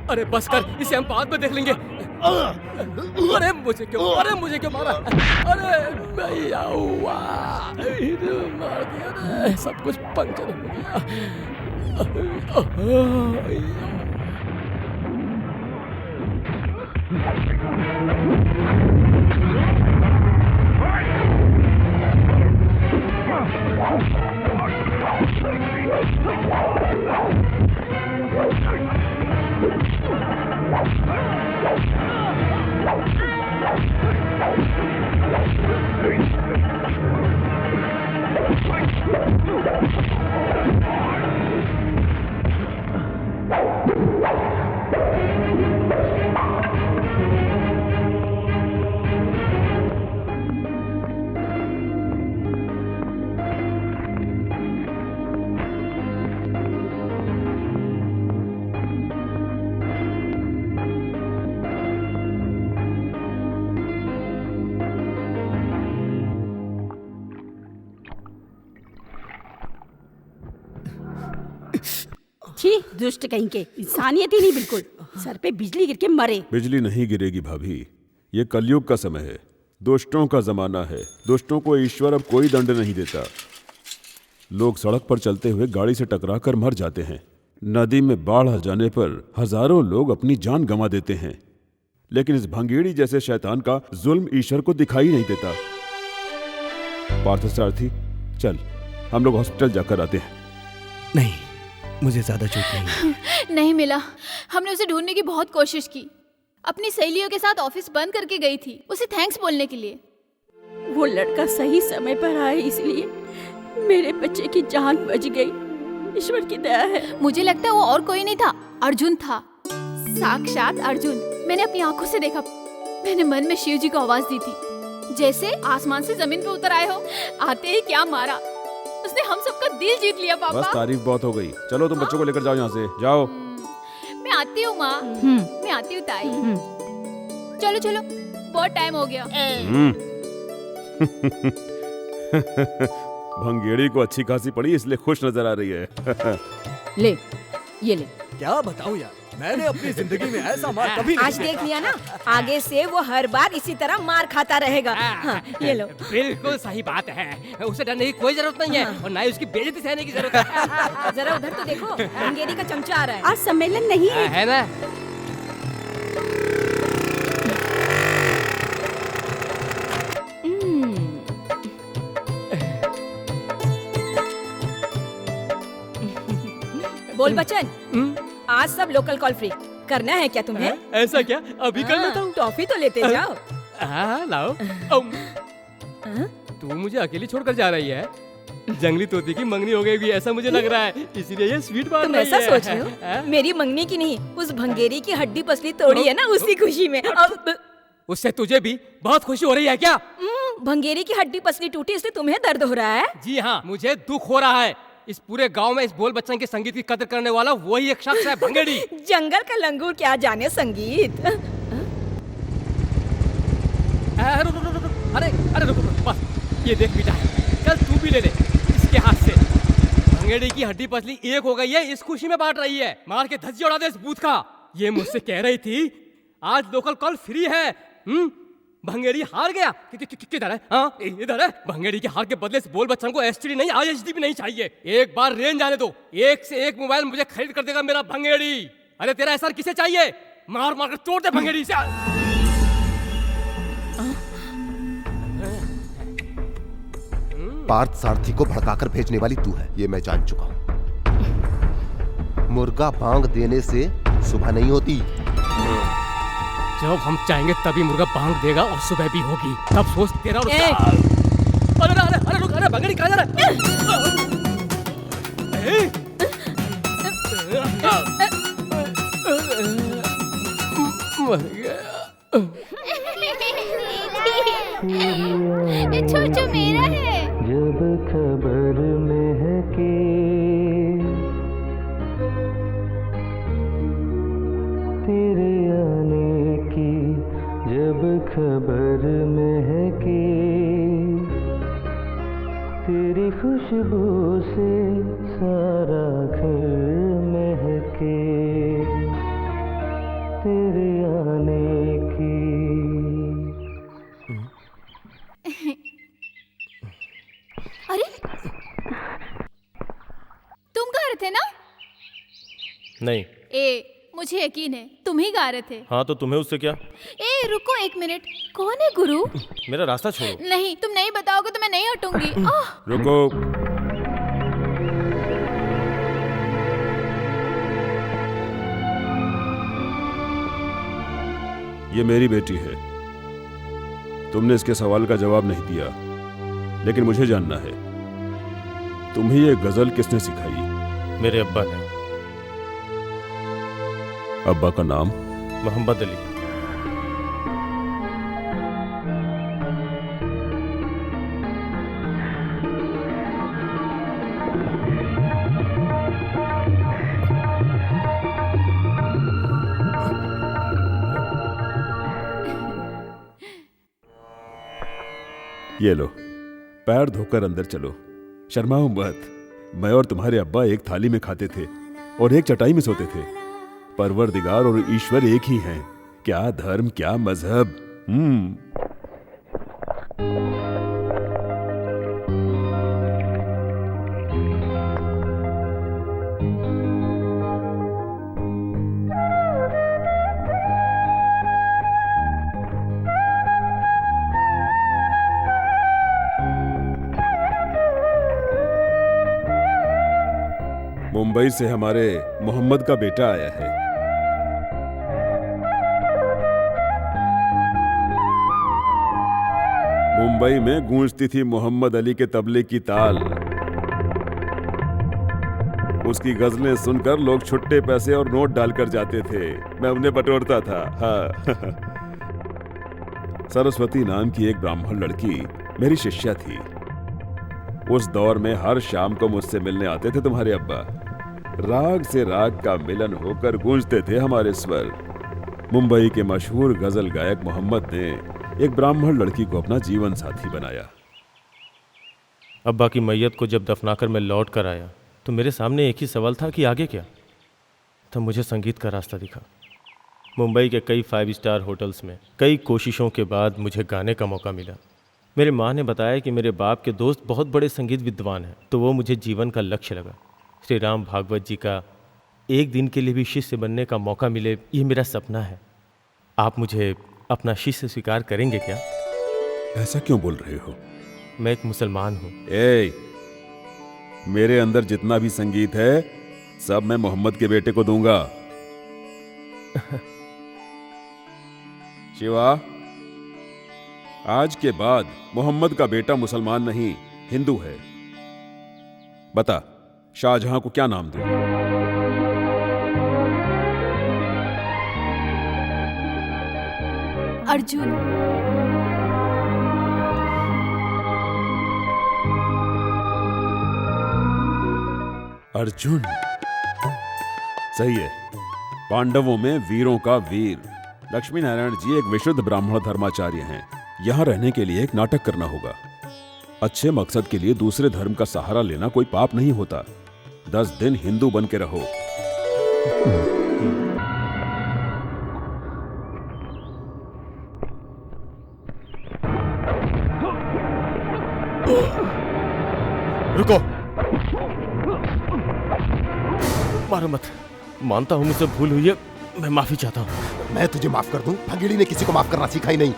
अरे बस कर, इसे हम बाद में देख लेंगे। अरे मुझे क्यों मारा? अरे भैया मार दिया, सब कुछ पंचर हो गया। दुष्ट कहीं के, इंसानियत ही नहीं बिल्कुल। सर पे बिजली गिर के मरे। बिजली नहीं गिरेगी भाभी, ये कलयुग का समय है, दुष्टों का जमाना है। दुष्टों को ईश्वर अब कोई दंड नहीं देता। लोग सड़क पर चलते हुए गाड़ी से टकराकर मर जाते हैं। नदी में बाढ़ आ जाने पर हजारों लोग अपनी जान गंवा देते हैं, लेकिन इस भंगेड़ी जैसे शैतान का जुल्म ईश्वर को दिखाई नहीं देता। पार्थसारथी, चल हम लोग हॉस्पिटल जाकर आते हैं। नहीं, मुझे ज्यादा चोट नहीं है। नहीं मिला। हमने उसे ढूंढने की बहुत कोशिश की। अपनी सहेलियों के साथ ऑफिस बंद करके गई थी उसे थैंक्स बोलने के लिए। वो लड़का सही समय पर आया, इसलिए मेरे बच्चे की जान बच गई। ईश्वर की दया है। मुझे लगता है वो और कोई नहीं था, अर्जुन था, साक्षात अर्जुन। मैंने अपनी आंखों से देखा। मैंने मन में शिव जी को आवाज दी थी, जैसे आसमान से जमीन पे उतर आए हो। आते ही क्या मारा, उसने हम सबका दिल जीत लिया पापा। बस तारीफ बहुत हो गई, चलो तुम बच्चों को लेकर जाओ यहाँ से, जाओ। मैं आती हूँ माँ, मैं आती हूँ ताई। चलो चलो, बहुत टाइम हो गया। भंगेड़ी को अच्छी खासी पड़ी इसलिए खुश नजर आ रही है। ले, ये ले। क्या बताऊं यार, मैंने अपनी जिंदगी में ऐसा मार कभी नहीं आज देख लिया ना, आगे से वो हर बार इसी तरह मार खाता रहेगा। हाँ, ये लो। बिल्कुल सही बात है, उसे डरने की कोई जरूरत नहीं है और ना ही उसकी बेइज्जती सहने की जरूरत है। जरा उधर तो देखो, भंगेरी का चमचा आ रहा है। आज सम्मेलन नहीं है। है ना? बोल बच्चन, आज सब लोकल कॉल फ्री करना है क्या तुम्हें? ऐसा क्या? अभी कर लेता हूँ। टॉफी तो लेते जाओ। हाँ लाओ। तू मुझे अकेली छोड़कर जा रही है? जंगली तोती की मंगनी हो गई ऐसा मुझे लग रहा है, इसीलिए ये स्वीट बांट तुम रही ऐसा है। सोच रहे हो? मेरी मंगनी की नहीं, उस भंगेरी की हड्डी पसली तोड़ी है ना, उसी खुशी में। अब उससे तुझे भी बहुत खुशी हो रही है क्या? भंगेरी की हड्डी पसली टूटी इसलिए तुम्हें दर्द हो रहा है? जी हाँ, मुझे दुख हो रहा है। इस पूरे गांव में इस बोल बच्चन के संगीत की कदर करने वाला वही एक शख्स है, भंगेड़ी। जंगल का लंगूर क्या जाने संगीत। अरे रुक, बस ये देख बेटा, कल तू भी ले ले इसके हाथ से। भंगेड़ी की हड्डी पसली एक हो गई है, इस खुशी में बांट रही है। मार के धज्जी उड़ा दे इस बूथ का। ये मुझसे कह रही थी आज लोकल कॉल फ्री है। भंगेड़ी हार गया। किधर है? हाँ इधर है। भंगेड़ी के हार के बदले से बोल बच्चन को एसटीडी नहीं, आईएचडी भी नहीं चाहिए। एक बार रेंज आने दो, एक से एक मोबाइल मुझे खरीद कर देगा मेरा भंगेड़ी। अरे तेरा एसआर किसे चाहिए? मार मार कर तोड़ दे भंगेड़ी से। पार्थ सारथी को भड़काकर भेजने वाली तू है, ये मैं जान चुका हूं। मुर्गा बांग देने से सुबह नहीं होती। जब हम चाहेंगे तभी मुर्गा बांग देगा और सुबह भी होगी। तब सोच तेरा और अरे रुक, अरे भंगेड़ी कहाँ जा रहा ये छोटू मेरा है। जब खबर महके तेरे आने की, जब खबर महके तेरी खुशबू से सारा घर महके तेरे आने की। अरे तुम गा रहे थे ना? नहीं। मुझे यकीन है तुम ही गा रहे थे। हाँ तो तुम्हें उससे क्या? रुको एक मिनट, कौन है गुरु? मेरा रास्ता छोड़ो। नहीं, तुम नहीं बताओगे तो मैं नहीं हटूंगी। रुको, ये मेरी बेटी है। तुमने इसके सवाल का जवाब नहीं दिया, लेकिन मुझे जानना है तुम्हें ये गजल किसने सिखाई? मेरे अब्बा ने। अब्बा का नाम? मोहम्मद अली। ये लो, पैर धोकर अंदर चलो, शर्माओ मत। मैं और तुम्हारे अब्बा एक थाली में खाते थे। और एक चटाई में सोते थे। परवरदिगार और ईश्वर एक ही हैं। क्या धर्म, क्या मजहब। मुंबई से हमारे मोहम्मद का बेटा आया है। मुंबई में गूंजती थी मोहम्मद अली के तबले की ताल। उसकी गजलें सुनकर लोग छुट्टे पैसे और नोट डालकर जाते थे। मैं उन्हें बटोरता था। हाँ। सरस्वती नाम की एक ब्राह्मण लड़की मेरी शिष्या थी। उस दौर में हर शाम को मुझसे मिलने आते थे तुम्हारे अब्बा। राग से राग का मिलन होकर गूंजते थे हमारे स्वर। मुंबई के मशहूर गजल गायक मोहम्मद ने एक ब्राह्मण लड़की को अपना जीवन साथी बनाया। अब्बा की मैयत को जब दफनाकर मैं लौट कर आया तो मेरे सामने एक ही सवाल था कि आगे क्या। तब मुझे संगीत का रास्ता दिखा। मुंबई के कई 5 स्टार होटल्स में कई कोशिशों के बाद मुझे गाने का मौका मिला। मेरे माँ ने बताया कि मेरे बाप के दोस्त बहुत बड़े संगीत विद्वान हैं, तो वो मुझे जीवन का लक्ष्य लगा। श्री राम भागवत जी का एक दिन के लिए भी शिष्य बनने का मौका मिले, ये मेरा सपना है। आप मुझे अपना शिष्य स्वीकार करेंगे क्या? ऐसा क्यों बोल रहे हो? मैं एक मुसलमान हूँ। मेरे अंदर जितना भी संगीत है सब मैं मोहम्मद के बेटे को दूंगा। शिवा, आज के बाद मोहम्मद का बेटा मुसलमान नहीं हिंदू है। बता, शाहजहां को क्या नाम दूं? अर्जुन। अर्जुन सही है। पांडवों में वीरों का वीर। लक्ष्मी नारायण जी एक विशुद्ध ब्राह्मण धर्माचार्य हैं। यहां रहने के लिए एक नाटक करना होगा। अच्छे मकसद के लिए दूसरे धर्म का सहारा लेना कोई पाप नहीं होता। 10 दिन हिंदू बन के रहो। रुको, मारो मत। मानता हूं मुझसे भूल हुई है, मैं माफी चाहता हूं। मैं तुझे माफ कर दूं? भंगीड़ी ने किसी को माफ करना सीखा ही नहीं।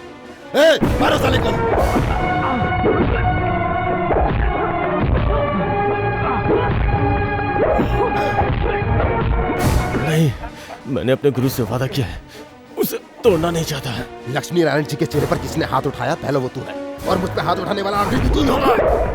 मारो साले को। नहीं, मैंने अपने गुरु से वादा किया है, उसे तोड़ना नहीं चाहता। लक्ष्मी नारायण जी के चेहरे पर किसने हाथ उठाया? पहले वो तू है, और मुझ पे हाथ उठाने वाला आखिरी भी तू ही होगा।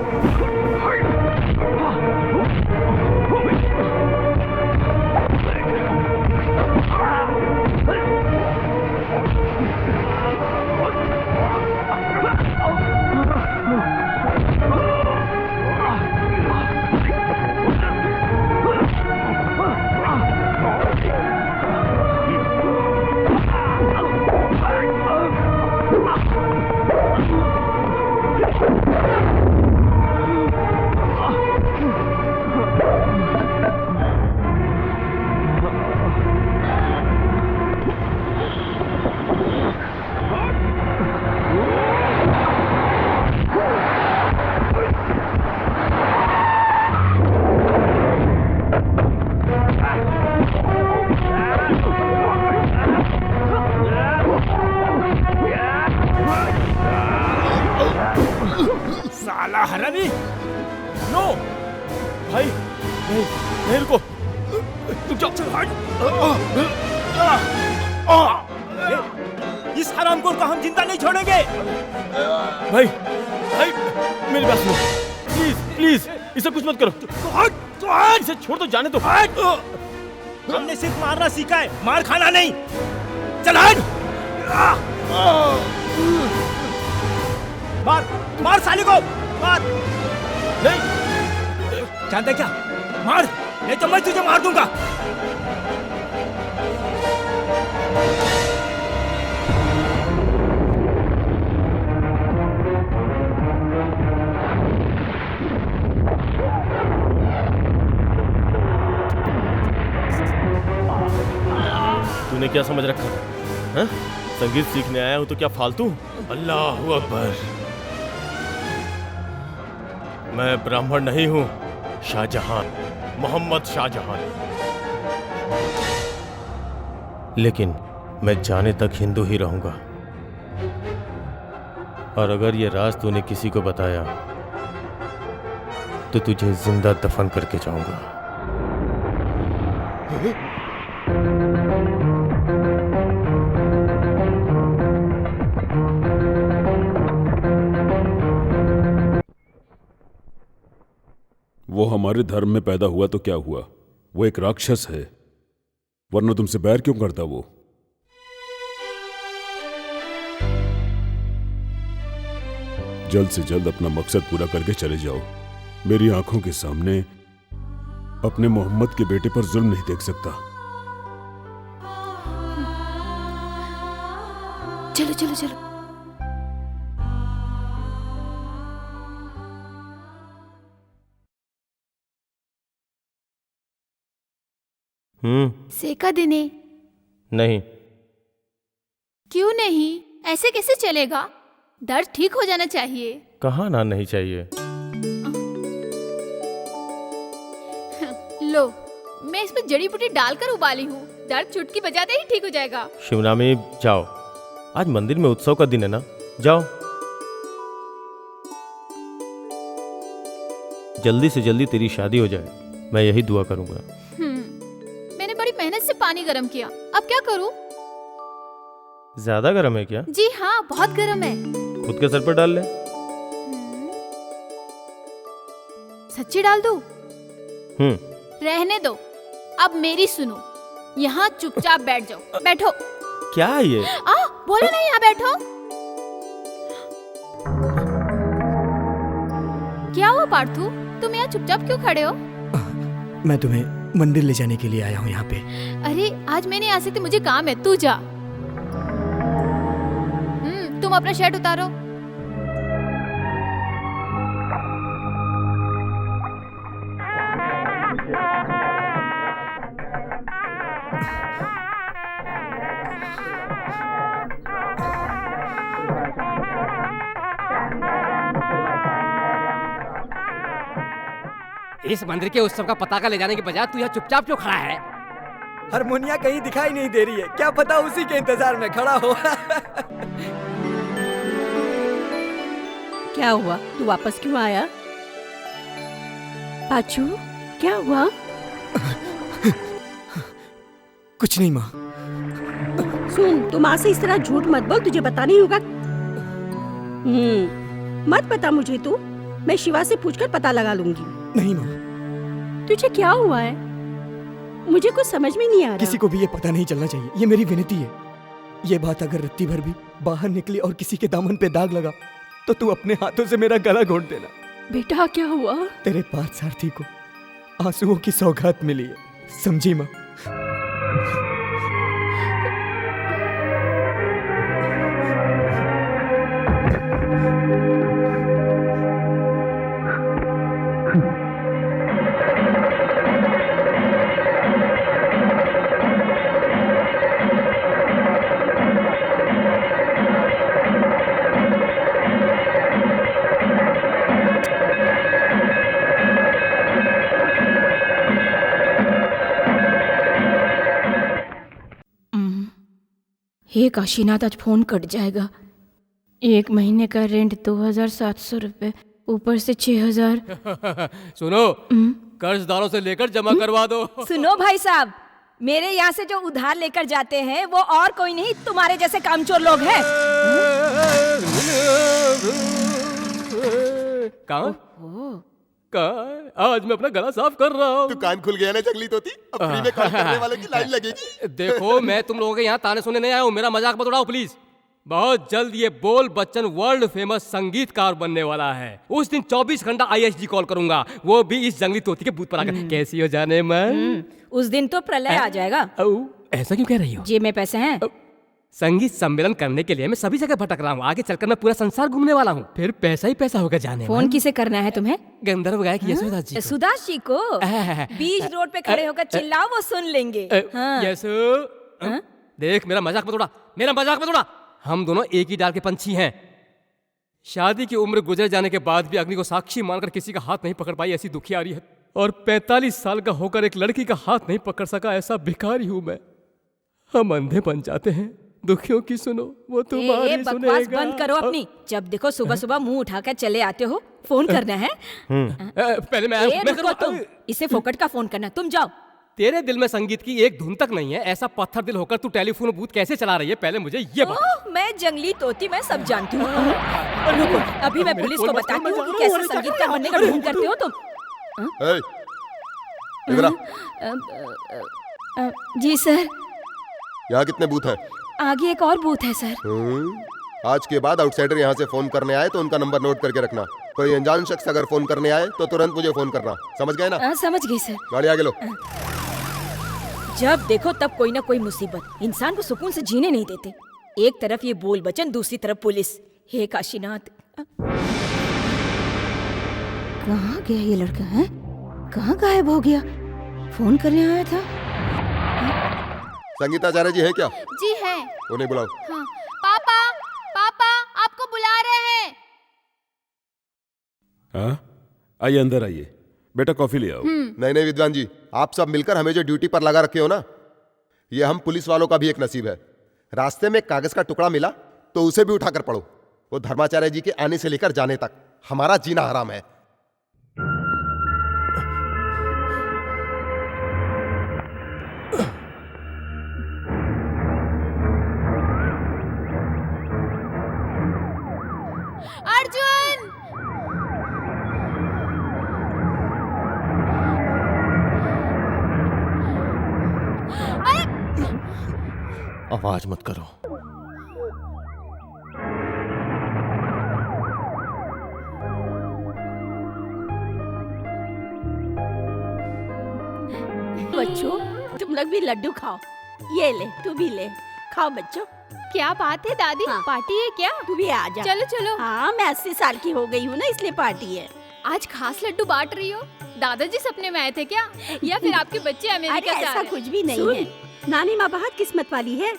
साला हरामी! नो भाई, नहीं, नहीं, रुको, रुक जाओ। इस हरामखोर को हम जिंदा नहीं छोड़ेंगे। भाई, भाई, मेरी बात सुनो, प्लीज, प्लीज, इसे कुछ मत करो। इसे छोड़ दो, जाने दो। हमने सिर्फ मारना सीखा है, मार खाना नहीं। चल हट! मार, मार साले को, मार। नहीं, जानता क्या? मार, नहीं तो मैं तुझे मार दूंगा। क्या समझ रखा है? हाँ? संगीत सीखने आया हूँ तो क्या फालतू? अल्लाह अकबर। मैं ब्राह्मण नहीं हूँ, शाहजहां, मोहम्मद शाहजहां। लेकिन मैं जाने तक हिंदू ही रहूंगा। और अगर ये राज तूने किसी को बताया तो तुझे जिंदा दफन करके जाऊंगा। वो हमारे धर्म में पैदा हुआ तो क्या हुआ, वो एक राक्षस है, वरना तुमसे बैर क्यों करता वो? जल्द से जल्द अपना मकसद पूरा करके चले जाओ। मेरी आंखों के सामने अपने मोहम्मद के बेटे पर जुल्म नहीं देख सकता। चलो चलो चलो। सेका देने? नहीं। क्यों नहीं? ऐसे कैसे चलेगा? दर्द ठीक हो जाना चाहिए। कहाँ ना नहीं चाहिए। लो, मैं इसमें जड़ी बूटी डालकर उबाली हूँ, दर्द चुटकी बजाते ही ठीक हो जाएगा। शिवनामी जाओ, आज मंदिर में उत्सव का दिन है ना, जाओ। जल्दी से जल्दी तेरी शादी हो जाए, मैं यही दुआ करूंगा। मैंने बड़ी मेहनत से पानी गर्म किया, अब क्या करूँ? ज्यादा गर्म है क्या? जी हाँ, बहुत गर्म है। खुद के सर पर डाल ले। सच्ची डाल दूं? रहने दो, अब मेरी सुनो। यहाँ चुपचाप बैठ जाओ। बैठो। क्या ये? बोलो नहीं, यहाँ बैठो। क्या हुआ पार्थू, तुम यहाँ चुपचाप क्यों खड़े हो? मैं तुम्हें मंदिर ले जाने के लिए आया हूँ यहाँ पे। अरे आज मैं नहीं आ सकती, मुझे काम है, तू जा। तुम अपना शर्ट उतारो। इस मंदिर के उत्सव का पताका ले जाने के बजाय तू यहाँ चुपचाप क्यों खड़ा है? हारमोनिया कहीं दिखाई नहीं दे रही है, क्या पता उसी के इंतजार में खड़ा हो। क्या हुआ, तू वापस क्यों आया? पाचू, क्या हुआ? कुछ नहीं माँ। सुन, तू माँ से इस तरह झूठ मत बोल, तुझे पता नहीं होगा। मत बता मुझे तू, मैं शिवा से पूछकर पता लगा लूंगी। नहीं माँ। तुझे क्या हुआ है? मुझे कुछ समझ में नहीं आ रहा। किसी को भी ये पता नहीं चलना चाहिए, ये मेरी विनती है। ये बात अगर रत्ती भर भी बाहर निकली और किसी के दामन पे दाग लगा तो तू अपने हाथों से मेरा गला घोट देना। बेटा क्या हुआ? तेरे पार्थसारथी को आंसुओं की सौगात मिली है, समझी माँ? हे काशीनाथ, आज फोन कट जाएगा। 1 महीने का रेंट 2700 रुपए, ऊपर से 6000। सुनो, कर्जदारों से लेकर जमा करवा दो। सुनो भाई साहब, मेरे यहाँ से जो उधार लेकर जाते हैं वो और कोई नहीं, तुम्हारे जैसे कामचोर लोग हैं। आज मैं अपना गला साफ कर रहा हूँ। तू कान खुल गया ना जंगली तोती, अब फ्री में कॉल करने वालों की लाइन लगेगी। देखो, मैं तुम लोगों के यहाँ ताने सुनने नहीं आया हूँ, मेरा मजाक मत उड़ाओ प्लीज। बहुत जल्द ये बोल बच्चन वर्ल्ड फेमस संगीतकार बनने वाला है। उस दिन 24 घंटा ISD कॉल करूंगा, वो भी इस जंगली तोती के बूथ पर आकर। कैसी हो जाने मन? उस दिन तो प्रलय आ जाएगा। ऐसा क्यों कह रही हो? जेब में पैसे हैं? संगीत सम्मेलन करने के लिए मैं सभी जगह भटक रहा हूँ, आगे चलकर मैं पूरा संसार घूमने वाला हूँ, फिर पैसा ही पैसा होगा जाने। फोन किसे करना है तुम्हें? गंधर्व गायक यशोदास जी को। यशोदास जी को? बीच रोड पे खड़े होकर चिल्लाओ, वो सुन लेंगे। यशो देख मेरा मजाक मत उड़ा, मेरा मजाक मत उड़ा। हम दोनों एक ही डाल के पंछी हैं। शादी की उम्र गुजर जाने के बाद भी अग्नि को साक्षी मानकर किसी का हाथ नहीं पकड़ पाई ऐसी दुखियारी है, और 45 साल का होकर एक लड़की का हाथ नहीं पकड़ सका ऐसा भिखारी हूं मैं। हम अंधे बन जाते हैं, दुखियों की सुनो वो तुम्हारी बकवास सुनेगा। बंद करो अपनी। जब देखो सुबह सुबह मुंह उठाकर चले आते हो। फोन करना है? पहले मैं रुको तुम, इसे फोकट का फोन करना। तुम जाओ। तेरे दिल में संगीत की एक धुन तक नहीं है, ऐसा पत्थर दिल होकर तू टेलीफोन बूथ कैसे चला रही है? पहले मुझे ये बता। ओह, मैं जंगली तोती, मैं सब जानती हूँ। रुको, अभी मैं पुलिस को बताती हूँ कि कैसे संगीतकार बनने का ढोंग करते हो तुम। ए, इधर आ। जी सर। यहाँ कितने बूथ हैं? आगे एक और बूथ है सर। आज के बाद आउटसाइडर यहाँ से फोन करने आए तो उनका नंबर नोट करके रखना। कोई अनजान शख्स अगर फोन करने आए तो तुरंत मुझे फोन करना, समझ गए ना? समझ गई सर। गाड़ी आगे लो। जब देखो तब कोई ना कोई मुसीबत इंसान को सुकून से जीने नहीं देते। एक तरफ ये बोल बचन, दूसरी तरफ पुलिस। हे काशीनाथ, कहाँ गया ये लड़का? है कहाँ गायब हो गया? फोन करने आया था। संगीताचार्य जी है क्या? जी है। उन्हें बुलाओ। हाँ। पापा, पापा आपको बुला रहे हैं। हाँ, आइए अंदर आइए। बेटा कॉफी ले आओ। नहीं विद्वान जी, आप सब मिलकर हमें जो ड्यूटी पर लगा रखे हो ना, ये हम पुलिस वालों का भी एक नसीब है। रास्ते में कागज का टुकड़ा मिला तो उसे भी उठाकर पढ़ो। वो धर्माचार्य जी के आने से लेकर जाने तक हमारा जीना हराम है। अर्जुन! आवाज मत करो। बच्चों, तुम लोग भी लड्डू खाओ। ये ले, तू भी ले, खाओ बच्चों। क्या बात है दादी, हाँ। पार्टी है क्या? तू भी आ जा। चलो चलो। हाँ, मैं 80 साल की हो गई हूँ ना, इसलिए पार्टी है। आज खास लड्डू बांट रही हो? दादाजी सपने में आए थे क्या, या फिर आपके बच्चे अरे अमेरिका से आ ऐसा रहे? कुछ भी नहीं है। नानी माँ बहुत किस्मत वाली है।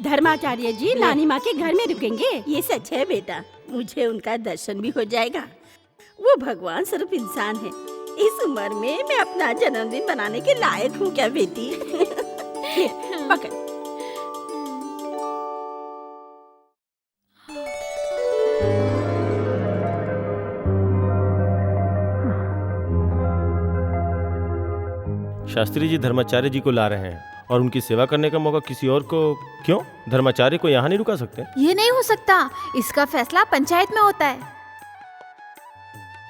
धर्माचार्य जी नानी माँ के घर में रुकेंगे, ये सच है बेटा। मुझे उनका दर्शन भी हो जाएगा। वो भगवान स्वरूप इंसान है। इस उम्र में मैं अपना जन्मदिन बनाने के लायक हूँ क्या बेटी? ये, पकड़। शास्त्री जी धर्माचार्य जी को ला रहे हैं और उनकी सेवा करने का मौका किसी और को क्यों? धर्माचार्य को यहाँ नहीं रुका सकते? ये नहीं हो सकता, इसका फैसला पंचायत में होता है।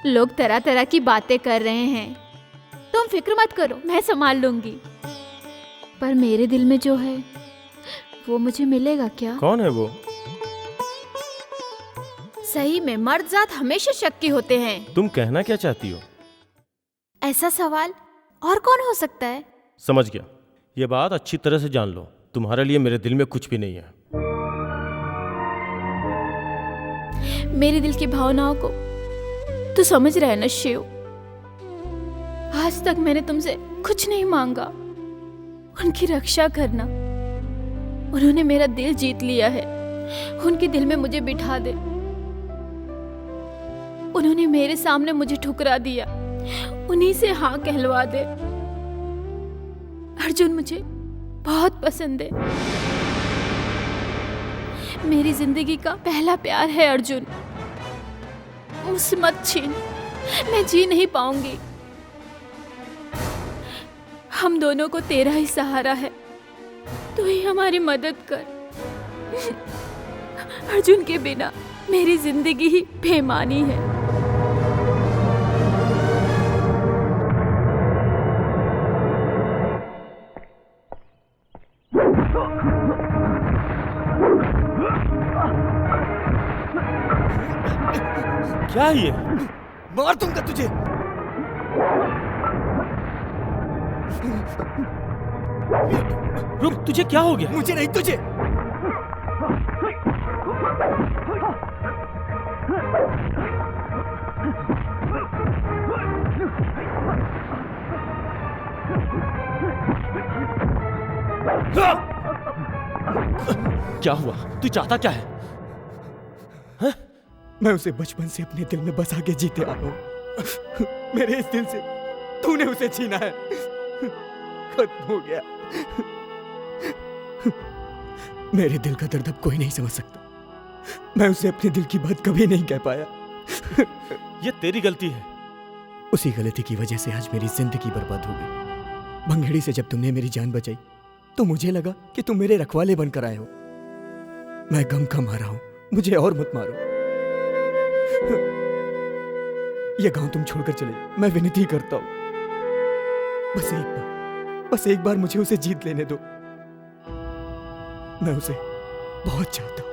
लोग तरह तरह की बातें कर रहे हैं, तुम फिक्र मत करो, मैं संभाल लूंगी। पर मेरे दिल में जो है वो मुझे मिलेगा क्या? कौन है वो? सही में मर्द जात हमेशा शक्की होते हैं। तुम कहना क्या चाहती हो? ऐसा सवाल और कौन हो सकता है? समझ गया। ये बात अच्छी तरह से जान लो, तुम्हारे लिए मेरे दिल में कुछ भी नहीं है। मेरे दिल की भावनाओं को तू समझ रहा है ना शिव? आज तक मैंने तुमसे कुछ नहीं मांगा, उनकी रक्षा करना। उन्होंने मेरा दिल जीत लिया है, उनके दिल में मुझे बिठा दे। उन्होंने मेरे सामने मुझे ठुकरा दिया, उन्हीं से हाँ कहलवा दे। अर्जुन मुझे बहुत पसंद है, मेरी जिंदगी का पहला प्यार है अर्जुन। मुझसे मत छीन, मैं जी नहीं पाऊंगी। हम दोनों को तेरा ही सहारा है, तू ही हमारी मदद कर। अर्जुन के बिना मेरी जिंदगी ही बेमानी है। क्या ये? मार दूंगा तुझे। रुक, तुझे क्या हो गया? मुझे नहीं, तुझे। क्या हुआ? तू चाहता क्या है? मैं उसे बचपन से अपने दिल में बसा के जीते आ रहा हूं। मेरे इस दिल से तूने उसे छीना है। खत्म हो गया। मेरे दिल का दर्द अब कोई नहीं समझ सकता। मैं उसे अपने दिल की बात कभी नहीं कह पाया। ये तेरी गलती है। उसी गलती की वजह से आज मेरी जिंदगी बर्बाद हो गई। भंगेड़ी से जब तुमने मेरी जान बचाई तो मुझे लगा कि तुम मेरे रखवाले बनकर आए हो। मैं गम का मारा हूं, मुझे और मत मारो। यह गांव तुम छोड़कर चले जाओ, मैं विनती करता हूं। बस एक बार मुझे उसे जीत लेने दो। मैं उसे बहुत चाहता हूं।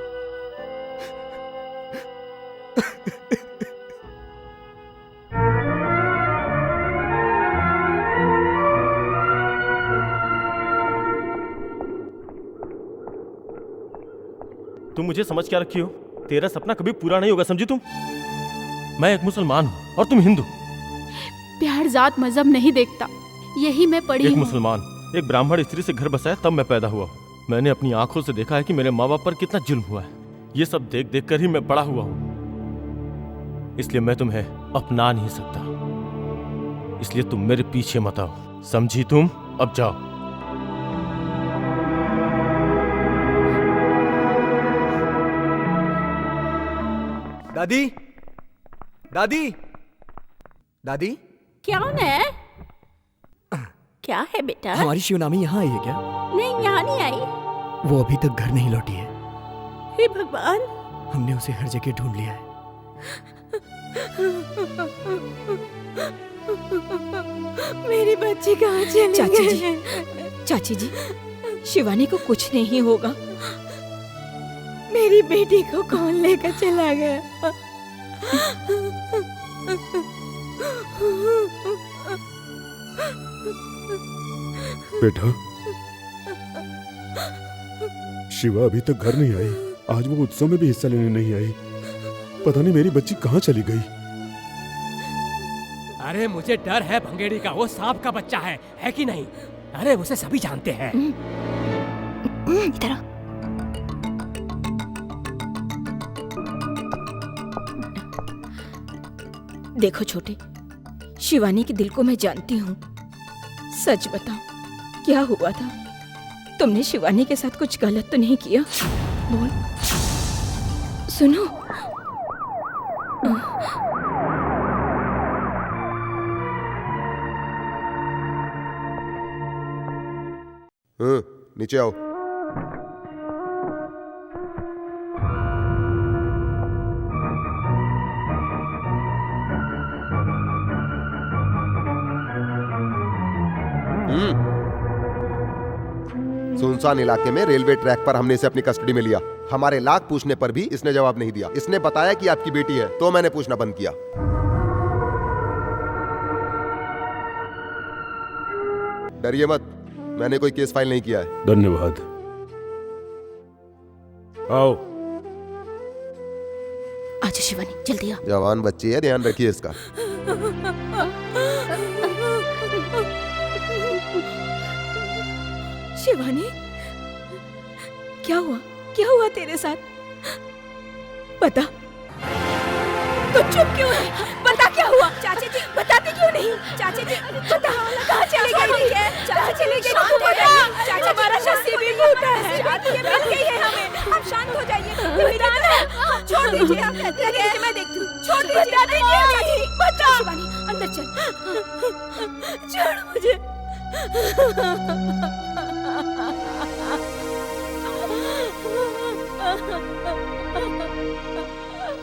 तुम मुझे समझ क्या रखी हो? तेरा सपना कभी पूरा नहीं होगा, समझी तुम? मैं एक मुसलमान हूँ और तुम हिंदू। प्यार जात मजहब नहीं देखता, यही मैं पढ़ी एक हूँ। मुसलमान एक ब्राह्मण स्त्री से घर बसाया तब मैं पैदा हुआ हूँ। मैंने अपनी आंखों से देखा है कि मेरे माँ बाप पर कितना जुल्म हुआ है। ये सब देख देख कर ही मैं बड़ा हुआ हूँ। इसलिए मैं तुम्हें अपना नहीं सकता। इसलिए तुम मेरे पीछे मत आओ, समझी तुम? अब जाओ। दादी, दादी, दादी, कौन है? क्या है बेटा? हमारी शिवनामी यहाँ आई है क्या? नहीं, यहाँ नहीं आई। वो अभी तक घर नहीं लौटी है। हे भगवान, हमने उसे हर जगह ढूंढ लिया है। मेरी बच्ची कहाँ चली चाची गई? जी, चाची जी, शिवानी को कुछ नहीं होगा। मेरी बेटी को कौन लेकर चला गया? बेटा, शिवा अभी तक घर नहीं आई। आज वो उत्सव में भी हिस्सा लेने नहीं आई। पता नहीं मेरी बच्ची कहाँ चली गई। अरे मुझे डर है भंगेड़ी का, वो सांप का बच्चा है कि नहीं? अरे उसे सभी जानते हैं। इधर आ। देखो छोटे, शिवानी के दिल को मैं जानती हूँ। सच बताओ, क्या हुआ था? तुमने शिवानी के साथ कुछ गलत तो नहीं किया? बोल। सुनो, नीचे आओ। सुनसान इलाके में रेलवे ट्रैक पर हमने इसे अपनी कस्टडी में लिया। हमारे लाख पूछने पर भी इसने जवाब नहीं दिया। इसने बताया कि आपकी बेटी है, तो मैंने पूछना बंद किया। डरिए मत, मैंने कोई केस फाइल नहीं किया है। धन्यवाद। आओ। आजा शिवानी, जल्दी आ। जवान बच्ची है, ध्यान रखिए इसका। शिवानी, क्या हुआ? क्या हुआ तेरे साथ? बता। तो चुप क्यों है? बता क्या हुआ? चाची जी, बताते क्यों नहीं? चाची जी, बता, कहाँ चली गई? चाची चली गई तो बता। चाची, हमारा नसीब ही टूटा है। ये मिल गई है हमें। आप शांत हो जाइए। ये विधान है। छोड़ दीजिए, आप लगे मैं देखती हूँ। छोड़ दीजिए, बता दीजिए। बता। शिवानी, अंदर चल। छोड़ मुझे।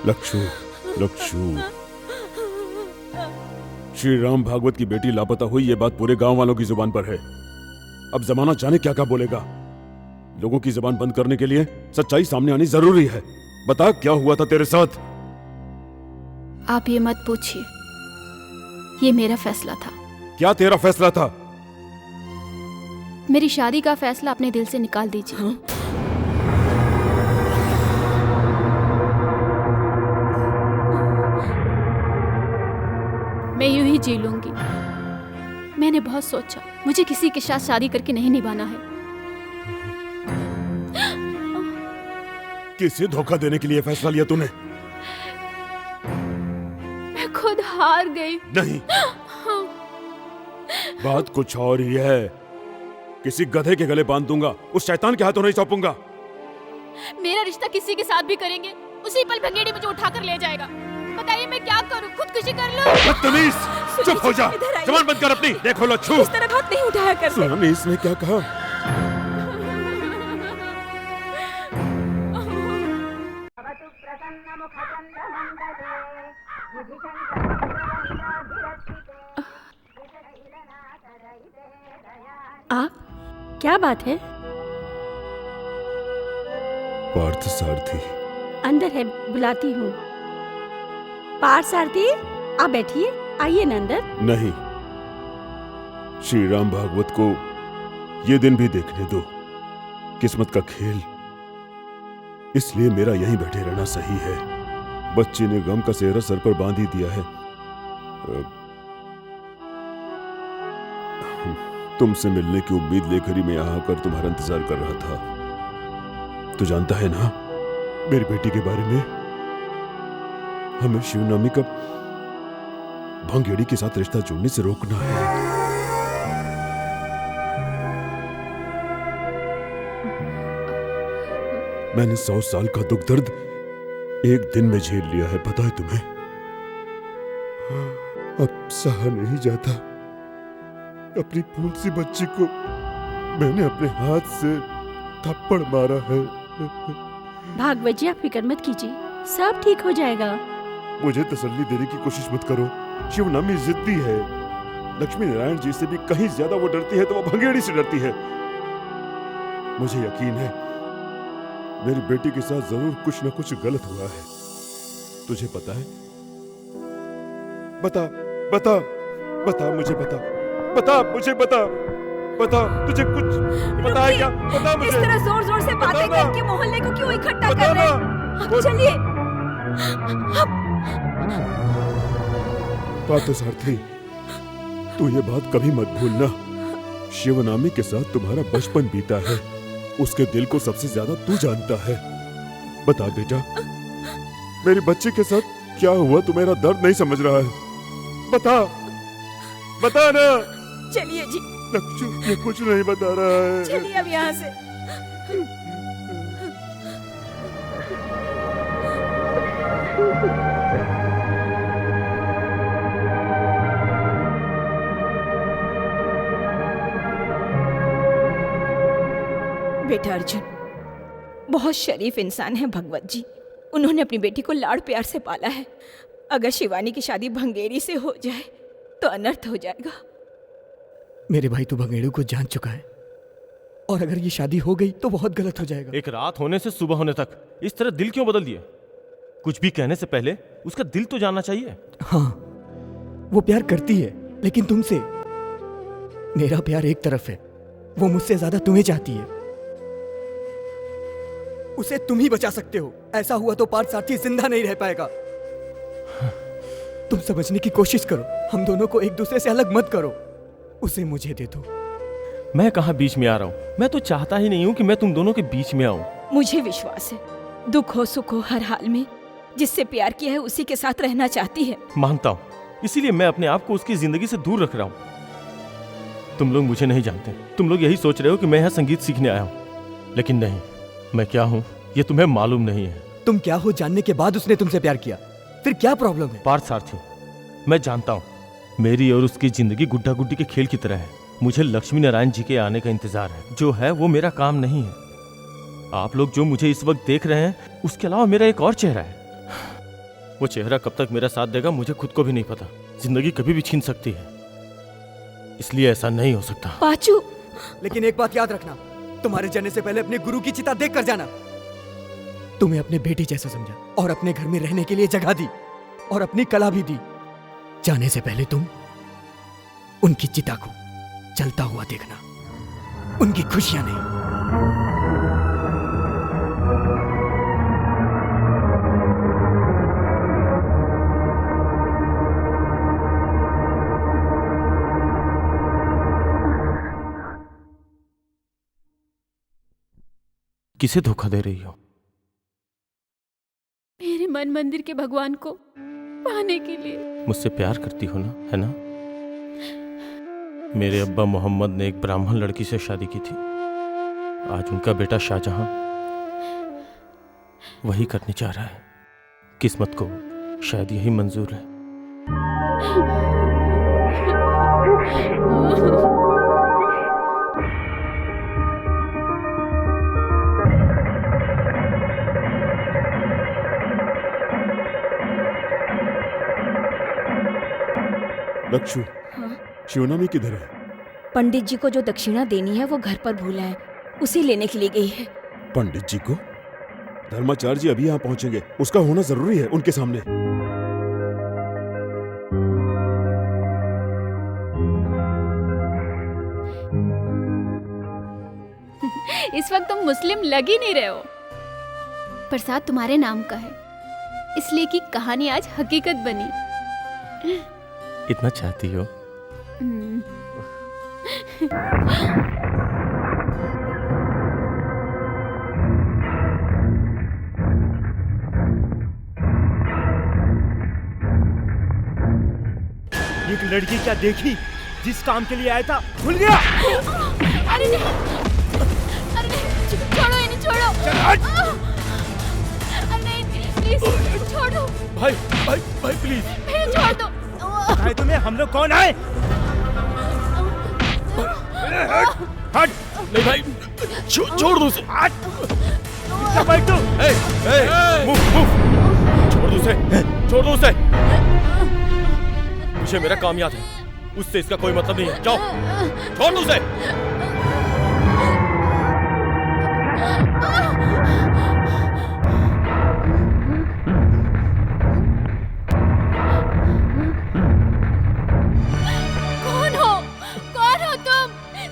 लक्षु, लक्षु, श्री राम भागवत की बेटी लापता हुई, ये बात पूरे गांव वालों की जुबान पर है। अब जमाना जाने क्या क्या बोलेगा। लोगों की जुबान बंद करने के लिए सच्चाई सामने आनी जरूरी है। बता, क्या हुआ था तेरे साथ? आप ये मत पूछिए, ये मेरा फैसला था। क्या तेरा फैसला था? मेरी शादी का फैसला अपने दिल से निकाल दीजिए। हाँ? मैं यूं ही जी लूंगी। मैंने बहुत सोचा, मुझे किसी के साथ शादी करके नहीं निभाना है। किसे धोखा देने के लिए फैसला लिया तूने? मैं खुद हार गई। नहीं, बात कुछ और ही है। किसी गधे के गले बांध दूंगा, उस शैतान के हाथों नहीं सौंपूंगा। मेरा रिश्ता किसी के साथ भी करेंगे, उसी पल भंगेड़ी मुझे उठा कर ले जाएगा। बताइए मैं क्या करूं? खुदकुशी कर लूं? बदतमीज, चुप हो जा। जबान बंद कर अपनी। देखो लच्छू, इस तरह हाथ नहीं उठाया कर। सुना नहीं इसने क्या कहा? आप, क्या बात है? पार्थ सारथी अंदर है, बुलाती हूँ। पार्थ सारथी, आप बैठिए, आइए ना अंदर। नहीं, श्री राम भागवत को ये दिन भी देखने दो। किस्मत का खेल, इसलिए मेरा यहीं बैठे रहना सही है। बच्चे ने गम का सेहरा सर पर बांध ही दिया है। तुमसे मिलने की उम्मीद लेकर ही मैं यहां आकर तुम्हारा इंतजार कर रहा था। तू जानता है ना मेरी बेटी के बारे में? हमें शिवनामी का भंगेड़ी के साथ रिश्ता जोड़ने से रोकना है। मैंने 100 साल का दुख दर्द एक दिन में झेल लिया है, पता है तुम्हें? अब सहा नहीं जाता। अपनी फूल सी बच्ची को मैंने अपने हाथ से थप्पड़ मारा है। भागवत जी, आप फिक्र मत कीजिए, सब ठीक हो जाएगा। मुझे तसल्ली देने की कोशिश मत करो। शिवनामी जिद्दी है। लक्ष्मी नारायण जी से भी कहीं ज्यादा वो डरती है तो वो भंगेड़ी से डरती है। मुझे यकीन है मेरी बेटी के साथ जरूर कुछ न कुछ गलत हुआ है। तुझे पता है? बता बता बता, मुझे बता, बता मुझे, बता बता, तुझे कुछ पता है क्या? बता मुझे। इस तरह जोर जोर से बातें करके मोहल्ले को क्यों इकट्ठा कर रहे हैं? अब चलिए। पार्थसारथी, तू ये बात कभी मत भूलना। शिवनामी के साथ तुम्हारा बचपन बीता है। उसके दिल को सबसे ज्यादा तू जानता है। बता बेटा, मेरी बच्ची के साथ क्या हुआ? तू मेरा दर्द नहीं समझ रहा है। बता, बता ना। चलिए जी। लक्ष्मी, ये कुछ नहीं बता रहा है। चलिए अब यहाँ से। बेटा अर्जुन बहुत शरीफ इंसान है भगवत जी। उन्होंने अपनी बेटी को लाड़ प्यार से पाला है। अगर शिवानी की शादी भंगेरी से हो जाए तो अनर्थ हो जाएगा। मेरे भाई तो भंगेड़ू को जान चुका है, और अगर ये शादी हो गई तो बहुत गलत हो जाएगा। एक रात होने से सुबह होने तक इस तरह दिल क्यों बदल दिए? कुछ भी कहने से पहले उसका दिल तो जानना चाहिए। हाँ, वो प्यार करती है, लेकिन तुमसे। मेरा प्यार एक तरफ है, वो मुझसे ज्यादा तुम्हें चाहती है। उसे तुम ही बचा सकते हो। ऐसा हुआ तो पार्थ सारथी जिंदा नहीं रह पाएगा। तुम समझने की कोशिश करो। हम दोनों को एक दूसरे से अलग मत करो। उसे मुझे दे दो। मैं कहाँ बीच में आ रहा हूँ? मैं तो चाहता ही नहीं हूँ कि मैं तुम दोनों के बीच में आऊँ। मुझे विश्वास है, दुख हो सुख हो हर हाल में जिससे प्यार किया है उसी के साथ रहना चाहती है। मानता हूँ, इसीलिए मैं अपने आप को उसकी जिंदगी से दूर रख रहा हूँ। तुम लोग मुझे नहीं जानते। तुम लोग यही सोच रहे हो कि मैं यहाँ संगीत सीखने आया हूँ, लेकिन नहीं, मैं क्या हूँ ये तुम्हें मालूम नहीं है। तुम क्या हो जानने के बाद उसने तुमसे प्यार किया, फिर क्या प्रॉब्लम है? पार्थ सारथी, मैं जानता हूँ मेरी और उसकी जिंदगी गुड्डा गुड्डी के खेल की तरह है। मुझे लक्ष्मी नारायण जी के आने का इंतजार है। जो है वो मेरा काम नहीं है। आप लोग जो मुझे इस वक्त देख रहे हैं, उसके अलावा मेरा एक और चेहरा है। वो चेहरा कब तक मेरा साथ देगा मुझे खुद को भी नहीं पता। जिंदगी कभी भी छीन सकती है, इसलिए ऐसा नहीं हो सकता। पाचू, लेकिन एक बात याद रखना, तुम्हारे जाने से पहले अपने गुरु की चिता देख कर जाना। तुम्हें अपने बेटी जैसा समझा और अपने घर में रहने के लिए जगह दी और अपनी कला भी दी। जाने से पहले तुम उनकी चिता को जलता हुआ देखना, उनकी खुशियां नहीं। किसे धोखा दे रही हो? मन मंदिर के भगवान को पाने के लिए। मुझसे प्यार करती हो ना, है ना? मेरे अब्बा मोहम्मद ने एक ब्राह्मण लड़की से शादी की थी। आज उनका बेटा शाहजहां वही करने जा रहा है। किस्मत को शायद यही मंजूर है। लक्षु, शिवनामी किधर है? पंडित जी को जो दक्षिणा देनी है वो घर पर भूला है, उसी लेने के लिए गई है। पंडित जी को? धर्माचार्य जी अभी यहाँ पहुंचेंगे, उसका होना जरूरी है उनके सामने। इस वक्त तुम मुस्लिम लग ही नहीं रहे हो। प्रसाद तुम्हारे नाम का है, इसलिए कि कहानी आज हकीकत बनी। इतना चाहती हो? एक लड़की क्या देखी, जिस काम के लिए आया था भूल गया। अरे नहीं, अरे नहीं, छोड़ो इन्हें, छोड़ो। अरे नहीं, प्लीज छोड़ो। भाई भाई भाई प्लीज छोड़ दो। भाई तुम्हें हम लोग कौन आए? हट। नहीं भाई, छोड़ दो उसे। हट। भाई तू छोड़ दो उसे, छोड़ दो उसे। मुझे मेरा काम याद है, उससे इसका कोई मतलब नहीं है। जाओ, छोड़ दो उसे। कौन हो तुम?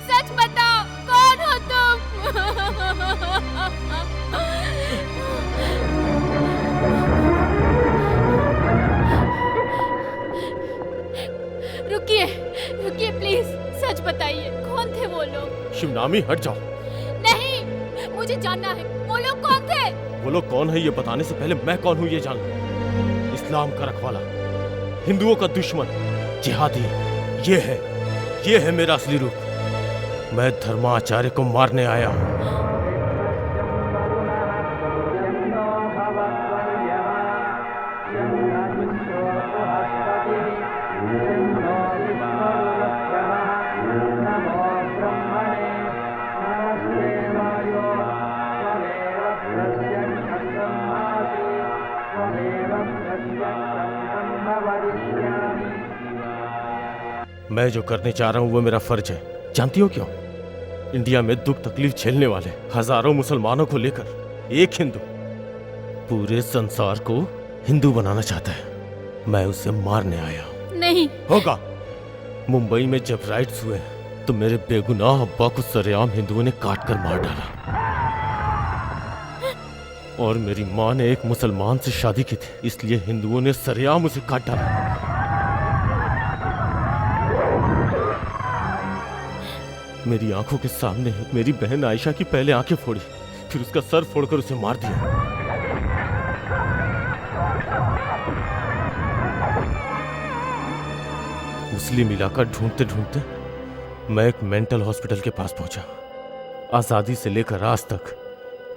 सच बताओ, कौन हो तुम? रुकिए, रुकिए प्लीज, सच बताइए, कौन थे वो लोग? शिवनामी हट जाओ। नहीं, मुझे जानना है, वो लोग कौन थे? वो लोग कौन है ये बताने से पहले मैं कौन हूँ ये जान लो। इस्लाम का रखवाला, हिंदुओं का दुश्मन, जिहादी, ये है मेरा असली रूप। मैं धर्माचार्य को मारने आया हूँ। मैं जो करने चाह रहा हूँ वो मेरा फर्ज है। जानती हो क्यों? इंडिया में दुख तकलीफ झेलने वाले हजारों मुसलमानों को लेकर एक हिंदू पूरे संसार को हिंदू बनाना चाहता है। मैं उसे मारने आया हूँ। नहीं होगा। मुंबई में जब राइट्स हुए तो मेरे बेगुनाह अब्बा को सरेआम हिंदुओं ने काट कर मार डाला, और मेरी माँ ने एक मुसलमान से शादी की थी, इसलिए हिंदुओं ने सरेआम उसे काट डाला। मेरी आंखों के सामने मेरी बहन आयशा की पहले आंखें फोड़ी, फिर उसका सर फोड़कर उसे मार दिया। मुस्लिम इलाका ढूंढते ढूंढते मैं एक मेंटल हॉस्पिटल के पास पहुंचा। आजादी से लेकर आज तक,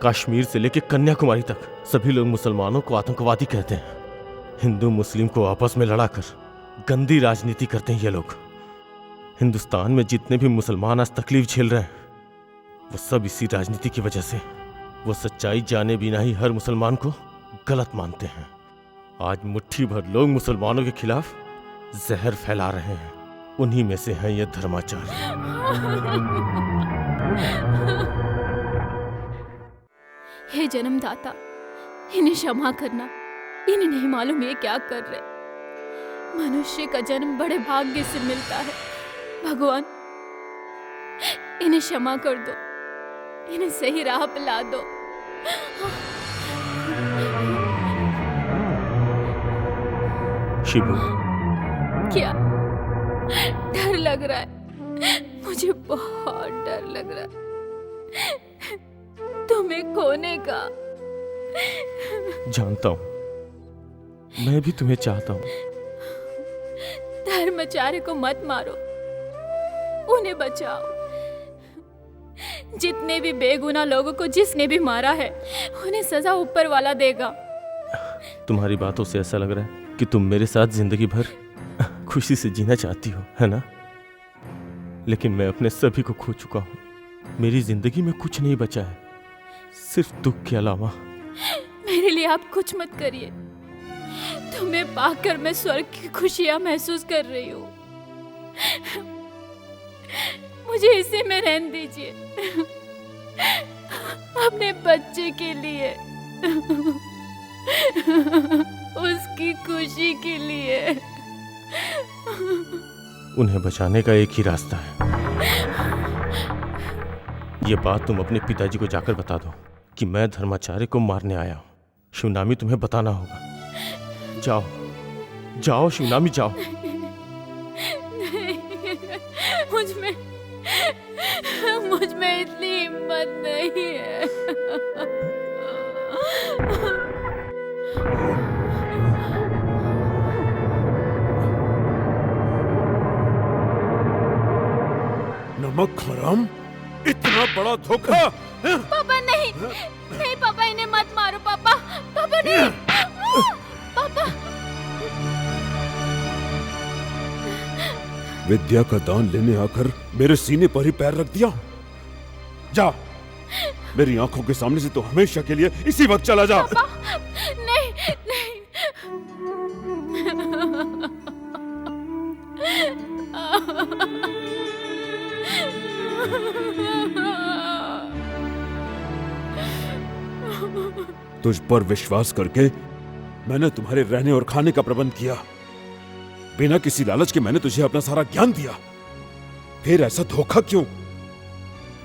कश्मीर से लेकर कन्याकुमारी तक सभी लोग मुसलमानों को आतंकवादी कहते हैं। हिंदू मुस्लिम को आपस में लड़ाकर गंदी राजनीति करते हैं ये लोग। हिंदुस्तान में जितने भी मुसलमान आज तकलीफ झेल रहे हैं वो सब इसी राजनीति की वजह से। वो सच्चाई जाने बिना ही हर मुसलमान को गलत मानते हैं। आज मुट्ठी भर लोग मुसलमानों के खिलाफ जहर फैला रहे हैं, उन्हीं में से हैं ये धर्माचार्य। हे जन्मदाता, इन्हें क्षमा करना। इन्हें नहीं मालूम ये क्या कर रहे। मनुष्य का जन्म बड़े भाग्य से मिलता है। भगवान, इन्हें क्षमा कर दो, इन्हें सही राह पे ला दो। शिबू, क्या डर लग रहा है? मुझे बहुत डर लग रहा है तुम्हें खोने का। जानता हूं, मैं भी तुम्हें चाहता हूँ। धर्माचार्य को मत मारो, उन्हें बचाओ। जितने भी बेगुनाह लोगों को जिसने भी मारा है, उन्हें सजा ऊपर वाला देगा। तुम्हारी बातों से ऐसा लग रहा है कि तुम मेरे साथ जिंदगी भर खुशी से जीना चाहती हो, है ना? लेकिन मैं अपने सभी को खो चुका हूँ। मेरी जिंदगी में कुछ नहीं बचा है, सिर्फ दुख के अलावा। मेरे लिए आप कुछ मत करिए। तुम्हें पाकर मैं स्वर्ग की खुशियां महसूस कर रही हूँ। मुझे इसी में रहने दीजिए, अपने बच्चे के लिए, उसकी खुशी के लिए। उन्हें बचाने का एक ही रास्ता है। ये बात तुम अपने पिताजी को जाकर बता दो कि मैं धर्माचार्य को मारने आया हूँ। शिवनामी तुम्हें बताना होगा। जाओ जाओ शिवनामी, जाओ। नहीं, मुझ में इतनी हिम्मत नहीं है। नमक हराम, इतना बड़ा धोखा। पापा नहीं, नहीं पापा, इन्हें मत मारो पापा। पापा नहीं, पापा। विद्या का दान लेने आकर मेरे सीने पर ही पैर रख दिया। जा, मेरी आंखों के सामने से तो हमेशा के लिए इसी वक्त चला जा। पापा, नहीं, नहीं। तुझ पर विश्वास करके मैंने तुम्हारे रहने और खाने का प्रबंध किया। बिना किसी लालच के मैंने तुझे अपना सारा ज्ञान दिया, फिर ऐसा धोखा क्यों?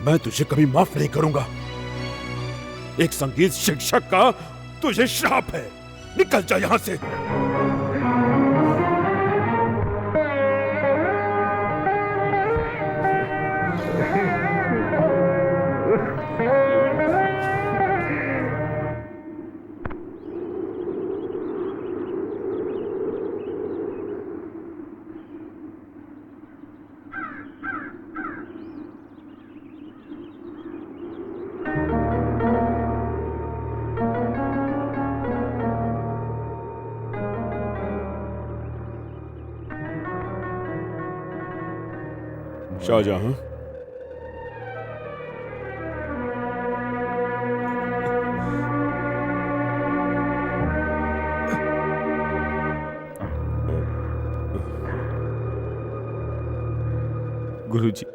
मैं तुझे कभी माफ नहीं करूंगा। एक संगीत शिक्षक का तुझे श्राप है। निकल जा यहां से। शाहजहां, गुरुजी,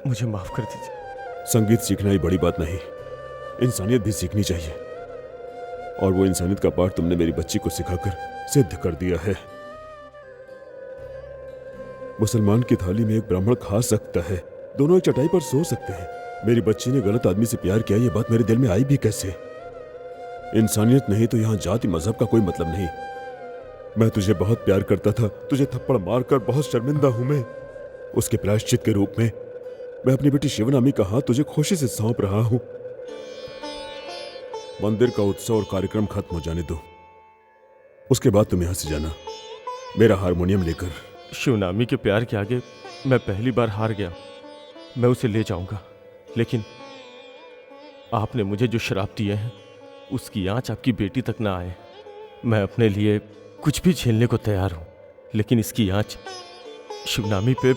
मुझे माफ कर दीजिए। संगीत सीखना ही बड़ी बात नहीं, इंसानियत भी सीखनी चाहिए। और वो इंसानियत का पाठ तुमने मेरी बच्ची को सिखाकर सिद्ध कर दिया है। मुसलमान की थाली में एक ब्राह्मण खा सकता है, दोनों एक चटाई पर सो सकते हैं। मेरी बच्ची ने गलत आदमी से प्यार किया, ये बात मेरे दिल में आई भी कैसे? इंसानियत नहीं तो यहाँ जाति मजहब का कोई मतलब नहीं। मैं तुझे बहुत प्यार करता था, तुझे थप्पड़ मारकर बहुत शर्मिंदा हूं मैं। उसके प्रायश्चित के रूप में मैं अपनी बेटी शिवनामी का हाथ तुझे खुशी से सौंप रहा हूं। मंदिर का उत्सव और कार्यक्रम खत्म हो जाने दो, उसके बाद तुम यहां से जाना मेरा हारमोनियम लेकर। शिवनामी के प्यार के आगे मैं पहली बार हार गया। मैं उसे ले जाऊंगा, लेकिन आपने मुझे जो श्राप दिए हैं उसकी आंच आपकी बेटी तक ना आए। मैं अपने लिए कुछ भी झेलने को तैयार हूं, लेकिन इसकी आंच शिवनामी पे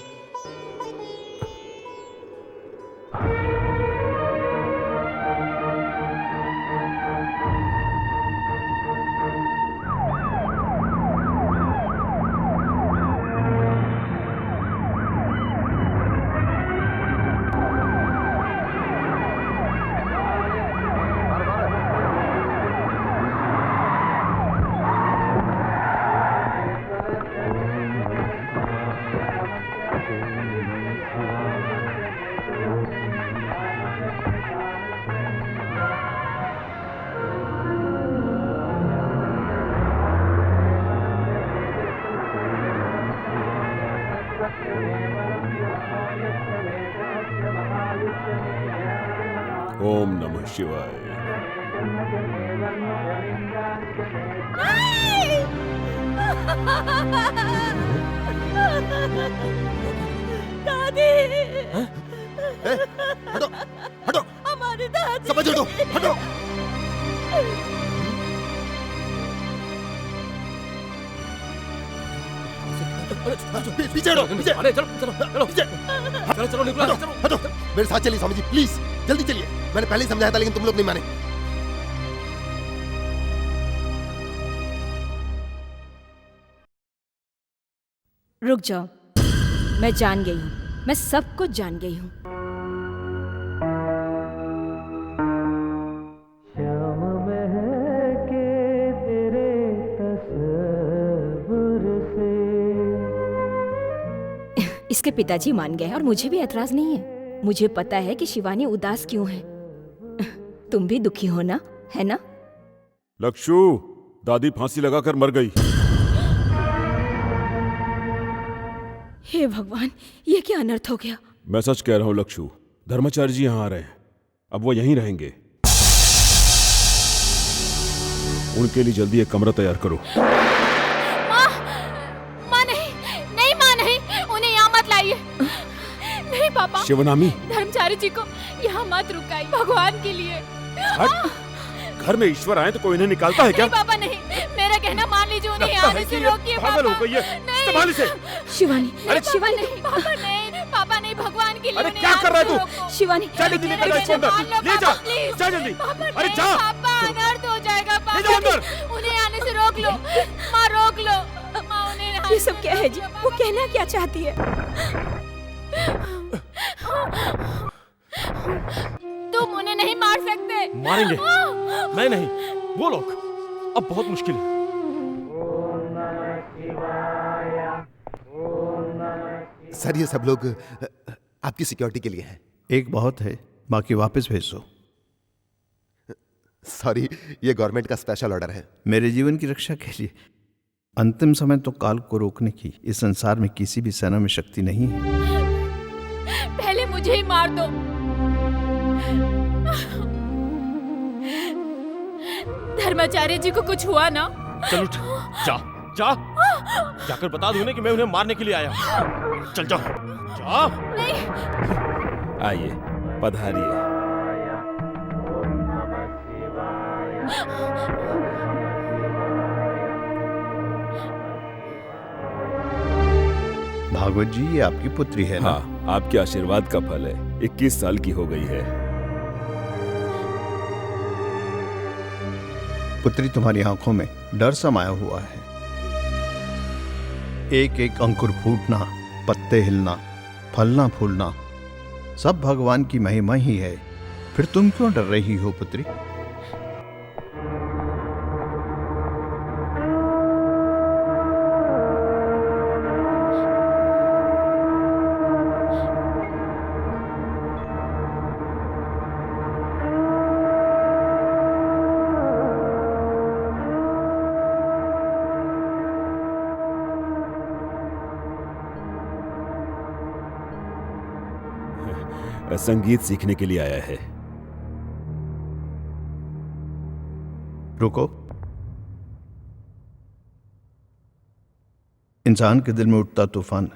ओम नमः शिवाय। नहीं! दादी, हटो हटो, हमारी दादी। समझ हटो हटो। पीछे हटो, पीछे। अरे चलो चलो चलो पीछे। चलो चलो निकलो हटो, चलो हटो। मेरे साथ चलिए स्वामी जी, प्लीज जल्दी चलिए। मैंने पहले ही समझाया था लेकिन तुम लोग नहीं माने। रुक जाओ, मैं जान गई हूँ, मैं सब कुछ जान गई हूँ। श्याम महके तेरे तस्वुर से। इसके पिताजी मान गए और मुझे भी एतराज नहीं है। मुझे पता है कि शिवानी उदास क्यों है। तुम भी दुखी हो ना, है ना? लक्षु, दादी फांसी लगाकर मर गई। हे भगवान, ये क्या अनर्थ हो गया? मैं सच कह रहा हूँ लक्षु, धर्माचार्य जी यहाँ आ रहे हैं। अब वो यहीं रहेंगे। उनके लिए जल्दी एक कमरा तैयार करो। माँ नहीं, नहीं माँ नहीं, उन्हें यहाँ मत लाइए। नहीं पापा, शिवनामी, धर्मचारी जी को यहाँ मत रुकाइए, भगवान के लिए। घर में ईश्वर आए तो कोई इन्हें निकालता है क्या? नहीं पापा नहीं, मेरा कहना मान लीजिए, उन्हें यहाँ आने से रोकिए पापा। पागल हो गई है, संभाल इसे। शिवानी, अरे शिवानी नहीं, पापा नहीं, पापा नहीं, भगवान के लिए। अरे उन्हें क्या यहाँ कर रहा है से तू? रोको। शिवानी, जा जल्दी निकल जा इसको अंदर, ले जा, जा जल्दी। अरे जा, पापा अनर्थ हो जाएगा ले जाओ पापा। अंदर। उन्हें आने से रोक लो, माँ रोक लो, माँ उन्हें। ये सब क्या है जी? वो कहना क्या चाहती है? तुम उन्हें नहीं मार सकते। मारेंगे, मैं नहीं, वो लोग। अब बहुत मुश्किल है। सर ये सब लोग आपकी सिक्योरिटी के लिए हैं। एक बहुत है, बाकी वापस भेज दो। सॉरी, ये गवर्नमेंट का स्पेशल ऑर्डर है। मेरे जीवन की रक्षा के लिए। अंतिम समय तो काल को रोकने की इस संसार में किसी भी सेना में शक्ति नहीं है। पहले मुझे ही मार दो। धर्माचार्य जी को कुछ हुआ ना? चलो जा, जा, जाकर बता दो कि मैं उन्हें मारने के लिए आया हूँ। चल जाओ, जा। नहीं। आइए, पधारिए। भागवत जी, ये आपकी पुत्री है ना? हाँ, आपके आशीर्वाद का फल है। 21 साल की हो गई है। पुत्री, तुम्हारी आंखों में डर समाया हुआ है। एक एक अंकुर फूटना, पत्ते हिलना, फलना फूलना, सब भगवान की महिमा ही है। फिर तुम क्यों डर रही हो पुत्री? संगीत सीखने के लिए आया है। रुको। इंसान के दिल में उठता तूफान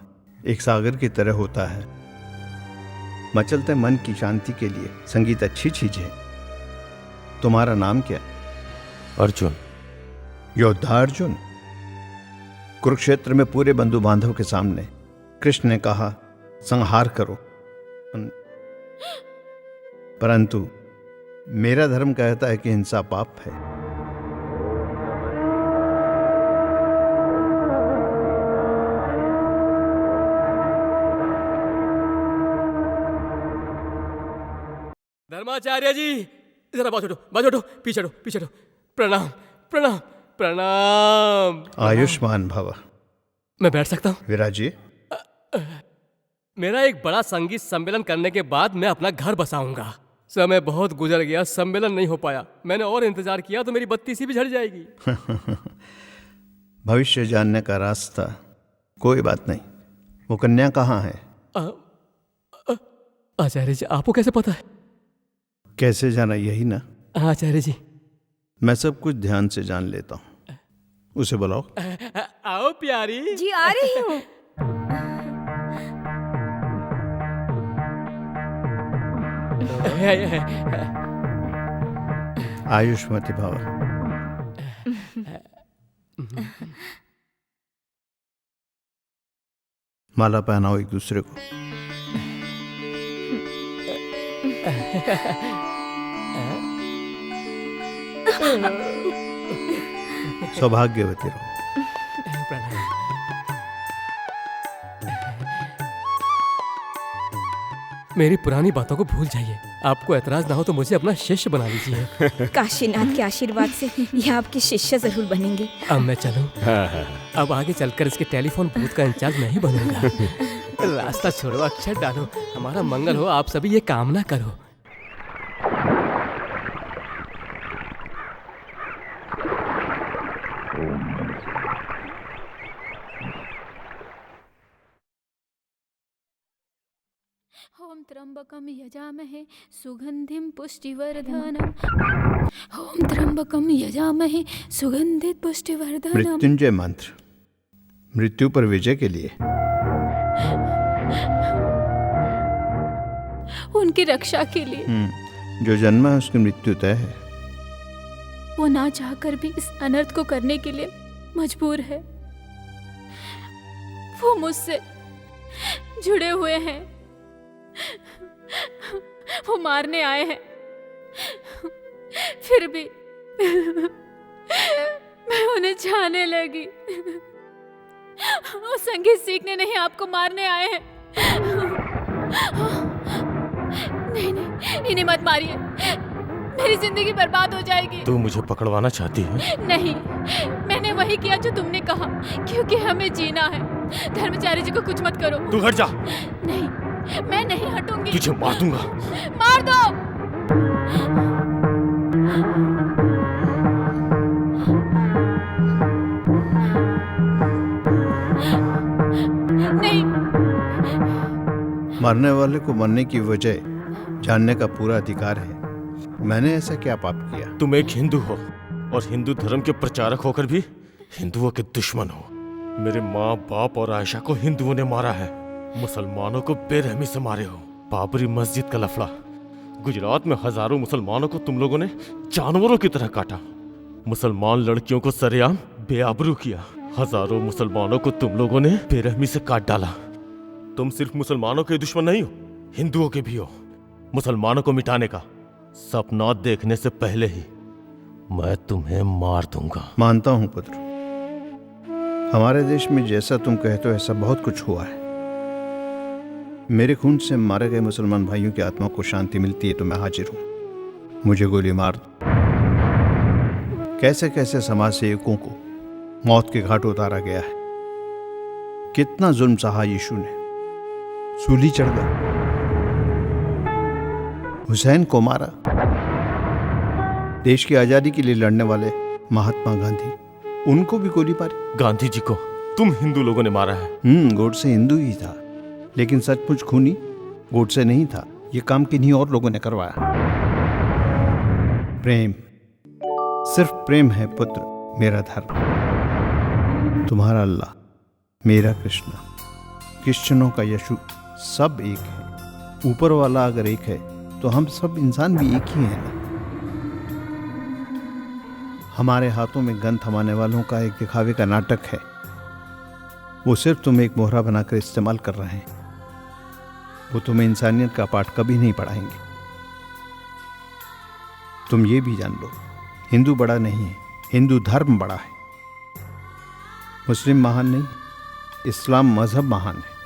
एक सागर की तरह होता है। मचलते मन की शांति के लिए संगीत अच्छी चीज है। तुम्हारा नाम क्या? अर्जुन। योद्धा अर्जुन। कुरुक्षेत्र में पूरे बंधु बांधव के सामने कृष्ण ने कहा संहार करो, परंतु मेरा धर्म कहता है कि हिंसा पाप है। धर्माचार्य जी, जरा बाजू हटो, पीछे हटो। प्रणाम प्रणाम प्रणाम। आयुष्मान भव। मैं बैठ सकता हूँ? विराजिए। मेरा एक बड़ा संगीत सम्मेलन करने के बाद मैं अपना घर बसाऊंगा। समय बहुत गुजर गया, सम्मेलन नहीं हो पाया। मैंने और इंतजार किया तो मेरी बत्ती सी भी झड़ जाएगी। भविष्य जानने का रास्ता। कोई बात नहीं। वो कन्या कहाँ है? आचार्य जी, आपको कैसे पता है? कैसे जाना, यही ना? आचार्य जी, मैं सब कुछ ध्यान से जान लेता हूँ। उसे बुलाओ। आओ प्यारी। जी आ रही हूँ। आयुष्मती भव। माला पहनाओ एक दूसरे को। सौभाग्यवती रहो। मेरी पुरानी बातों को भूल जाइए। आपको एतराज ना हो तो मुझे अपना शिष्य बना लीजिए। काशीनाथ के आशीर्वाद से ये आपके शिष्य जरूर बनेंगे। अब मैं चलूं? अब आगे चलकर इसके टेलीफोन बूथ का इंचार्ज मैं ही बनूंगा। रास्ता छोड़ो, अक्षर डालो, हमारा मंगल हो, आप सभी ये कामना करो। ओम त्र्यंबकम यजामहे सुगंधिम पुष्टिवर्धनम। ओम त्र्यंबकम यजामहे सुगंधित पुष्टिवर्धनम। मृत्युंजय मंत्र मृत्यु पर विजय के लिए। उनकी रक्षा के लिए। जो जन्मा है उसकी मृत्यु तय है। वो ना चाहकर भी इस अनर्थ को करने के लिए मजबूर है। वो मुझसे जुड़े हुए हैं, वो मारने आए हैं, फिर भी मैं उन्हें चाहने लगी। वो संगीत सीखने नहीं, आपको मारने आए हैं। नहीं नहीं, इन्हें मत मारिए, मेरी जिंदगी बर्बाद हो जाएगी। तू मुझे पकड़वाना चाहती है? नहीं, मैंने वही किया जो तुमने कहा, क्योंकि हमें जीना है। धर्मचारी जी को कुछ मत करो। तू हट जा। नहीं, मैं नहीं हटूंगी। तुझे मार दूंगा। मार दो। नहीं। मरने वाले को मरने की वजह जानने का पूरा अधिकार है। मैंने ऐसा क्या पाप किया? तुम एक हिंदू हो और हिंदू धर्म के प्रचारक होकर भी हिंदुओं के दुश्मन हो। मेरे माँ बाप और आयशा को हिंदुओं ने मारा है, मुसलमानों को बेरहमी से मारे हो। बाबरी मस्जिद का लफड़ा, गुजरात में हजारों मुसलमानों को तुम लोगों ने जानवरों की तरह काटा। मुसलमान लड़कियों को सरेआम बेआबरू किया। हजारों मुसलमानों को तुम लोगों ने बेरहमी से काट डाला। तुम सिर्फ मुसलमानों के दुश्मन नहीं हो, हिंदुओं के भी हो। मुसलमानों को मिटाने का सपना देखने से पहले ही मैं तुम्हें मार दूंगा। मानता हूं पुत्र, हमारे देश में जैसा तुम कहते हो ऐसा बहुत कुछ हुआ है। मेरे खून से मारे गए मुसलमान भाइयों की आत्मा को शांति मिलती है तो मैं हाजिर हूं। मुझे गोली मार दो। कैसे कैसे समाज सेवकों को मौत के घाट उतारा गया है। कितना जुल्म सहा यीशु ने। सूली चढ़ गए, हुसैन को मारा। देश की आजादी के लिए लड़ने वाले महात्मा गांधी, उनको भी गोली मारी। गांधी जी को तुम हिंदू लोगों ने मारा है। गोडसे हिंदू ही था, लेकिन सचमुच खूनी गोडसे नहीं था। ये काम किन्हीं और लोगों ने करवाया। प्रेम, सिर्फ प्रेम है पुत्र मेरा धर्म। तुम्हारा अल्लाह, मेरा कृष्ण, क्रिश्चियनों का यीशु, सब एक है। ऊपर वाला अगर एक है तो हम सब इंसान भी एक ही हैं ना। हमारे हाथों में गन थमाने वालों का एक दिखावे का नाटक है। वो सिर्फ तुम्हें एक मोहरा बनाकर इस्तेमाल कर रहे हैं। वो तुम्हें इंसानियत का पाठ कभी नहीं पढ़ाएंगे। तुम ये भी जान लो, हिंदू बड़ा नहीं है, हिंदू धर्म बड़ा है। मुस्लिम महान नहीं, इस्लाम मजहब महान है।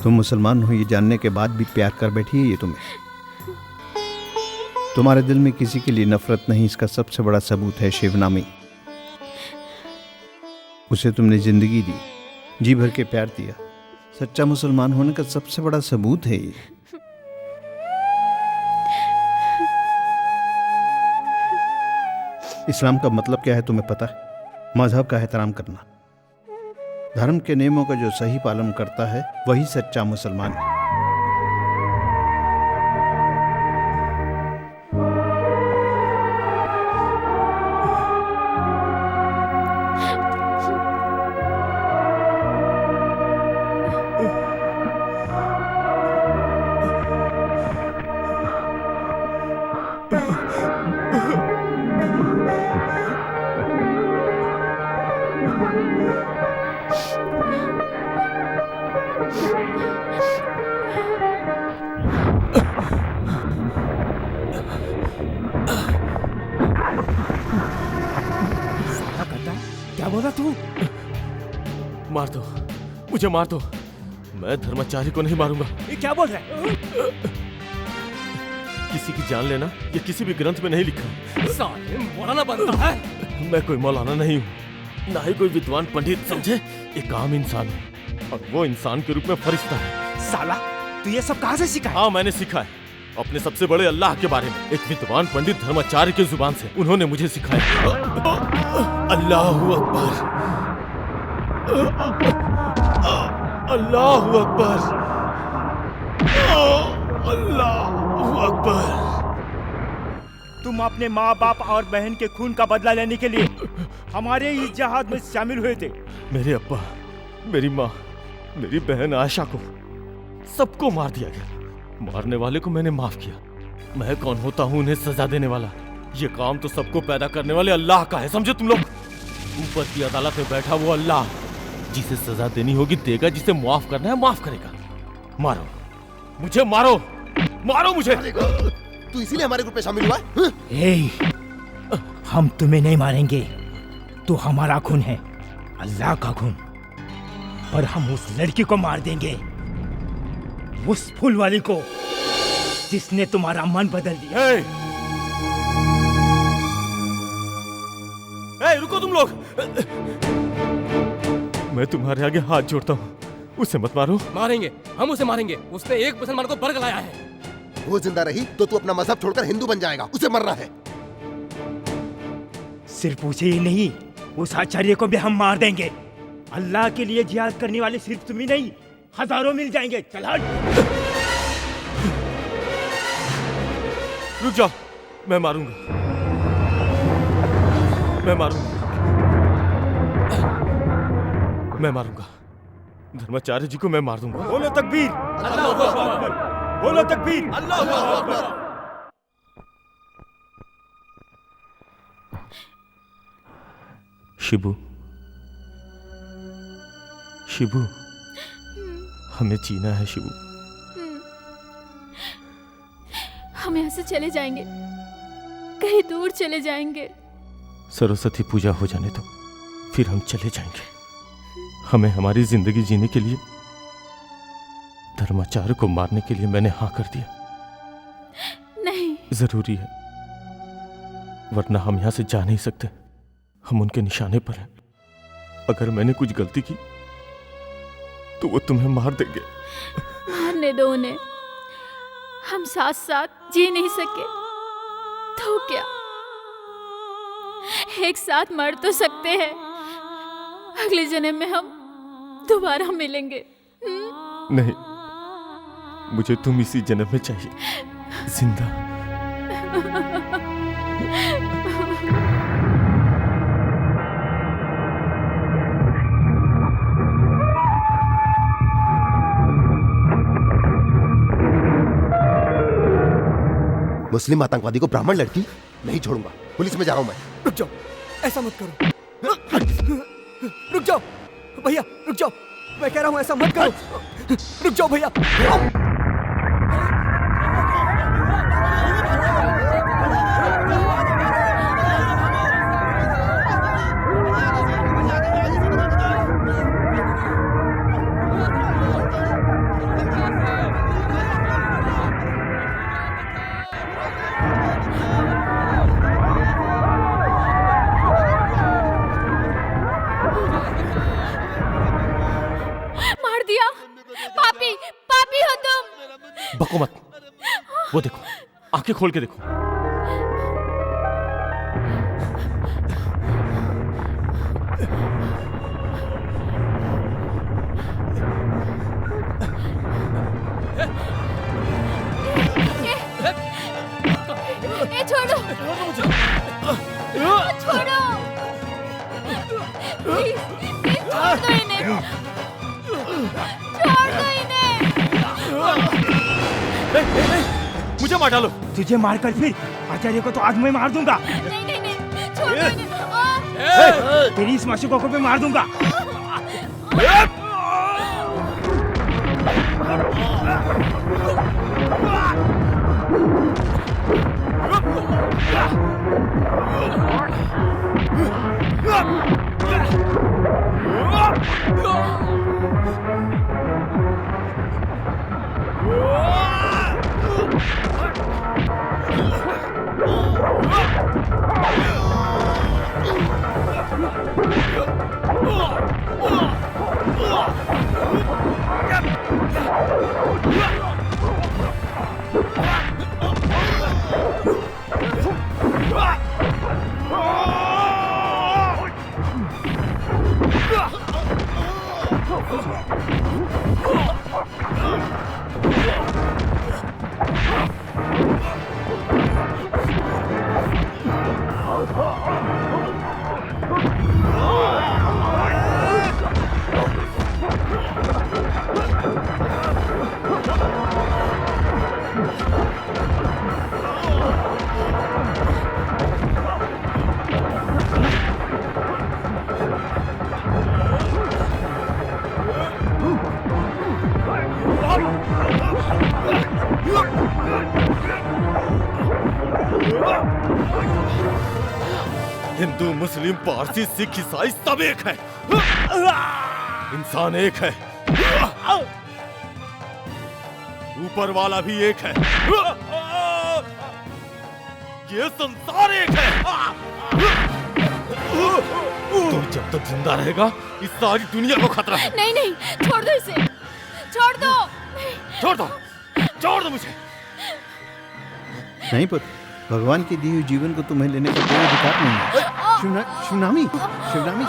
तुम मुसलमान हो ये जानने के बाद भी प्यार कर बैठी है ये तुम्हें। तुम्हारे दिल में किसी के लिए नफरत नहीं, इसका सबसे बड़ा सबूत है शिवनामी। उसे तुमने जिंदगी दी, जी भर के प्यार दिया। सच्चा मुसलमान होने का सबसे बड़ा सबूत है ये। इस्लाम का मतलब क्या है तुम्हें पता है? मजहब का एहतराम करना। धर्म के नियमों का जो सही पालन करता है वही सच्चा मुसलमान है। क्या बोला तू? मार दो, मुझे मार दो। मैं धर्माचार्य को नहीं मारूंगा। ये क्या बोल रहा है? किसी की जान लेना ये किसी भी ग्रंथ में नहीं लिखा। साले मौलाना बनता है। मैं कोई मौलाना नहीं हूँ, ना ही कोई विद्वान पंडित, समझे? एक आम इंसान हूँ और वो इंसान के रूप में फरिश्ता है। साला तू ये सब कहाँ से सीखा है? हाँ, मैंने सीखा है अपने सबसे बड़े अल्लाह के बारे में। एक विद्वान पंडित धर्माचार्य की जुबान से उन्होंने मुझे सिखाया। अल्लाहु अकबर, अल्लाहु अकबर, अल्लाहु अकबर। तुम अपने माँ बाप और बहन के खून का बदला लेने के लिए हमारे इस जहाज में शामिल हुए थे। मेरे अब्बा, मेरी माँ, मेरी बहन आयशा को सबको मार दिया गया। मारने वाले को मैंने माफ किया। मैं कौन होता हूँ उन्हें सजा देने वाला? ये काम तो सबको पैदा करने वाले अल्लाह का है, समझे तुम लोग? ऊपर की अदालत में बैठा वो अल्लाह, जिसे सजा देनी होगी देगा, जिसे माफ करना है माफ करेगा। मारो मुझे, मारो, मारो मुझे। तू इसीलिए हमारे ग्रुप में शामिल हुआ है? हम तुम्हें नहीं मारेंगे, तो हमारा खून है, अल्लाह का खून। पर हम उस लड़की को मार देंगे, उस फूल वाली को, जिसने तुम्हारा मन बदल दिया। रुको तुम लोग, मैं तुम्हारे आगे हाथ जोड़ता हूँ, उसे मत मारो। मारेंगे, हम उसे मारेंगे। उसने एक मुसलमान को बर्ग लाया है। वो जिंदा रही तो तू अपना मजहब छोड़कर हिंदू बन जाएगा। उसे मरना है। सिर्फ उसे ही नहीं, उस आचार्य को भी हम मार देंगे। अल्लाह के लिए जिहाद करने वाले सिर्फ तुम ही नहीं, हजारों मिल जाएंगे। चल हट। रुक जाओ, मैं मारूंगा, मैं मारूंगा, मैं मारूंगा। धर्माचार्य जी को मैं मार दूंगा। बोलो तकबीर, अल्लाहू अकबर, बोलो तकबीर, अल्लाहू अकबर। शिबू, शिबू, हमें जीना है शिबू। हम यहाँ से चले जाएंगे, कहीं दूर चले जाएंगे। सरस्वती पूजा हो जाने दो, फिर हम चले जाएंगे। हमें हमारी जिंदगी जीने के लिए, धर्माचार्य को मारने के लिए मैंने हाँ कर दिया। नहीं, जरूरी है, वरना हम यहाँ से जा नहीं सकते। हम उनके निशाने पर हैं। अगर मैंने कुछ गलती की तो वो तुम्हें मार देंगे। मारने दो उन्हें, हम साथ साथ जी नहीं सके तो क्या, एक साथ मर तो सकते हैं। अगले जन्म में हम दोबारा मिलेंगे। नहीं, मुझे तुम इसी जन्म में चाहिए, जिंदा। मुस्लिम आतंकवादी को ब्राह्मण लड़की नहीं छोड़ूंगा। पुलिस में जा रहा हूं मैं। रुक जाओ, ऐसा मत करो। रुक जाओ भैया, रुक जाओ, मैं कह रहा हूं ऐसा मत करो। रुक जाओ भैया। पापी, पापी हो तुम। बको मत, वो देखो, आंखें खोल के देखो। ए छोड़ो, छोड़ो, छोड़ दो इन्हें, छोड़ दो इन्हें। मुझे मार डालो। तुझे मारकर फिर आचार्य को तो आज मैं मार दूंगा। नहीं नहीं नहीं, छोड़ दो इन्हें। तेरी इस मासूकों को मैं मार दूंगा। हिंदू मुस्लिम पारसी सिख ईसाई सब एक है। इंसान एक है, ऊपर वाला भी एक है, ये संसार एक है। तो जब तक जिंदा रहेगा इस सारी दुनिया को खतरा है। नहीं नहीं, छोड़ दो इसे, छोड़ दो। छोड़ दो, छोड़ दो मुझे। नहीं पुत्र, भगवान के दिए हुए जीवन को तुम्हें लेने का कोई अधिकार नहीं है। शिवनामी, शिवनामी,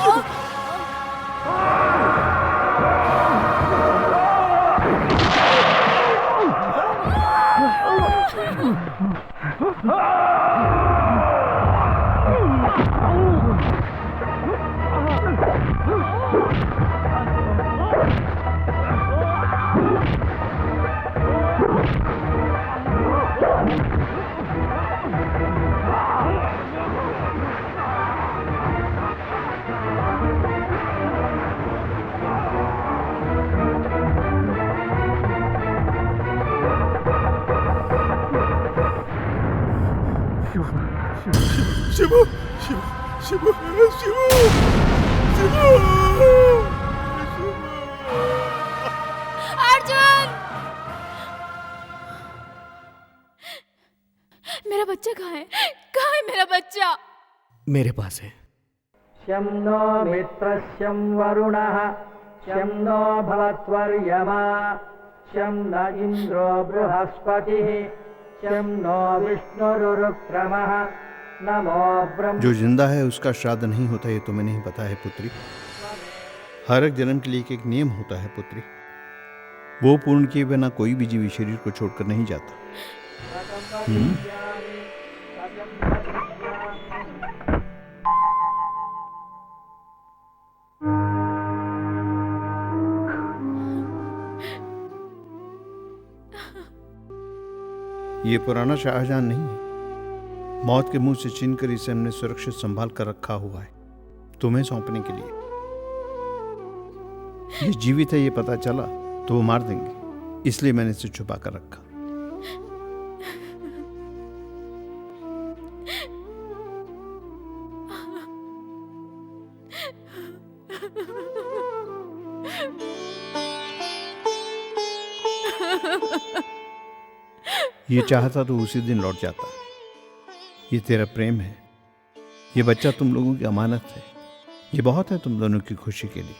शिवू, शिवू, शिवू, शिवू, शिवू। अर्जुन, मेरा बच्चा कहाँ है? कहाँ है मेरा बच्चा? मेरे पास है। शं नो मित्रस्यं वरुणः, शं नो भवत्वर्यमा, शं न इंद्रो बृहस्पतिः, शं नो विष्णुरुक्रमः, नमो ब्रह्म। जो जिंदा है उसका श्राद्ध नहीं होता, ये तुम्हें नहीं पता है पुत्री। हर एक जन्म के लिए एक नियम होता है पुत्री। वो पूर्ण किए बिना कोई भी जीवी शरीर को छोड़कर नहीं जाता। ये पुराना शाहजहां नहीं है। मौत के मुंह से छीनकर इसे हमने सुरक्षित संभाल कर रखा हुआ है तुम्हें सौंपने के लिए। ये जीवित है ये पता चला तो वो मार देंगे, इसलिए मैंने इसे छुपा कर रखा। ये चाहता तो उसी दिन लौट जाता। ये तेरा प्रेम है, ये बच्चा तुम लोगों की अमानत है, ये बहुत है तुम दोनों की खुशी के लिए।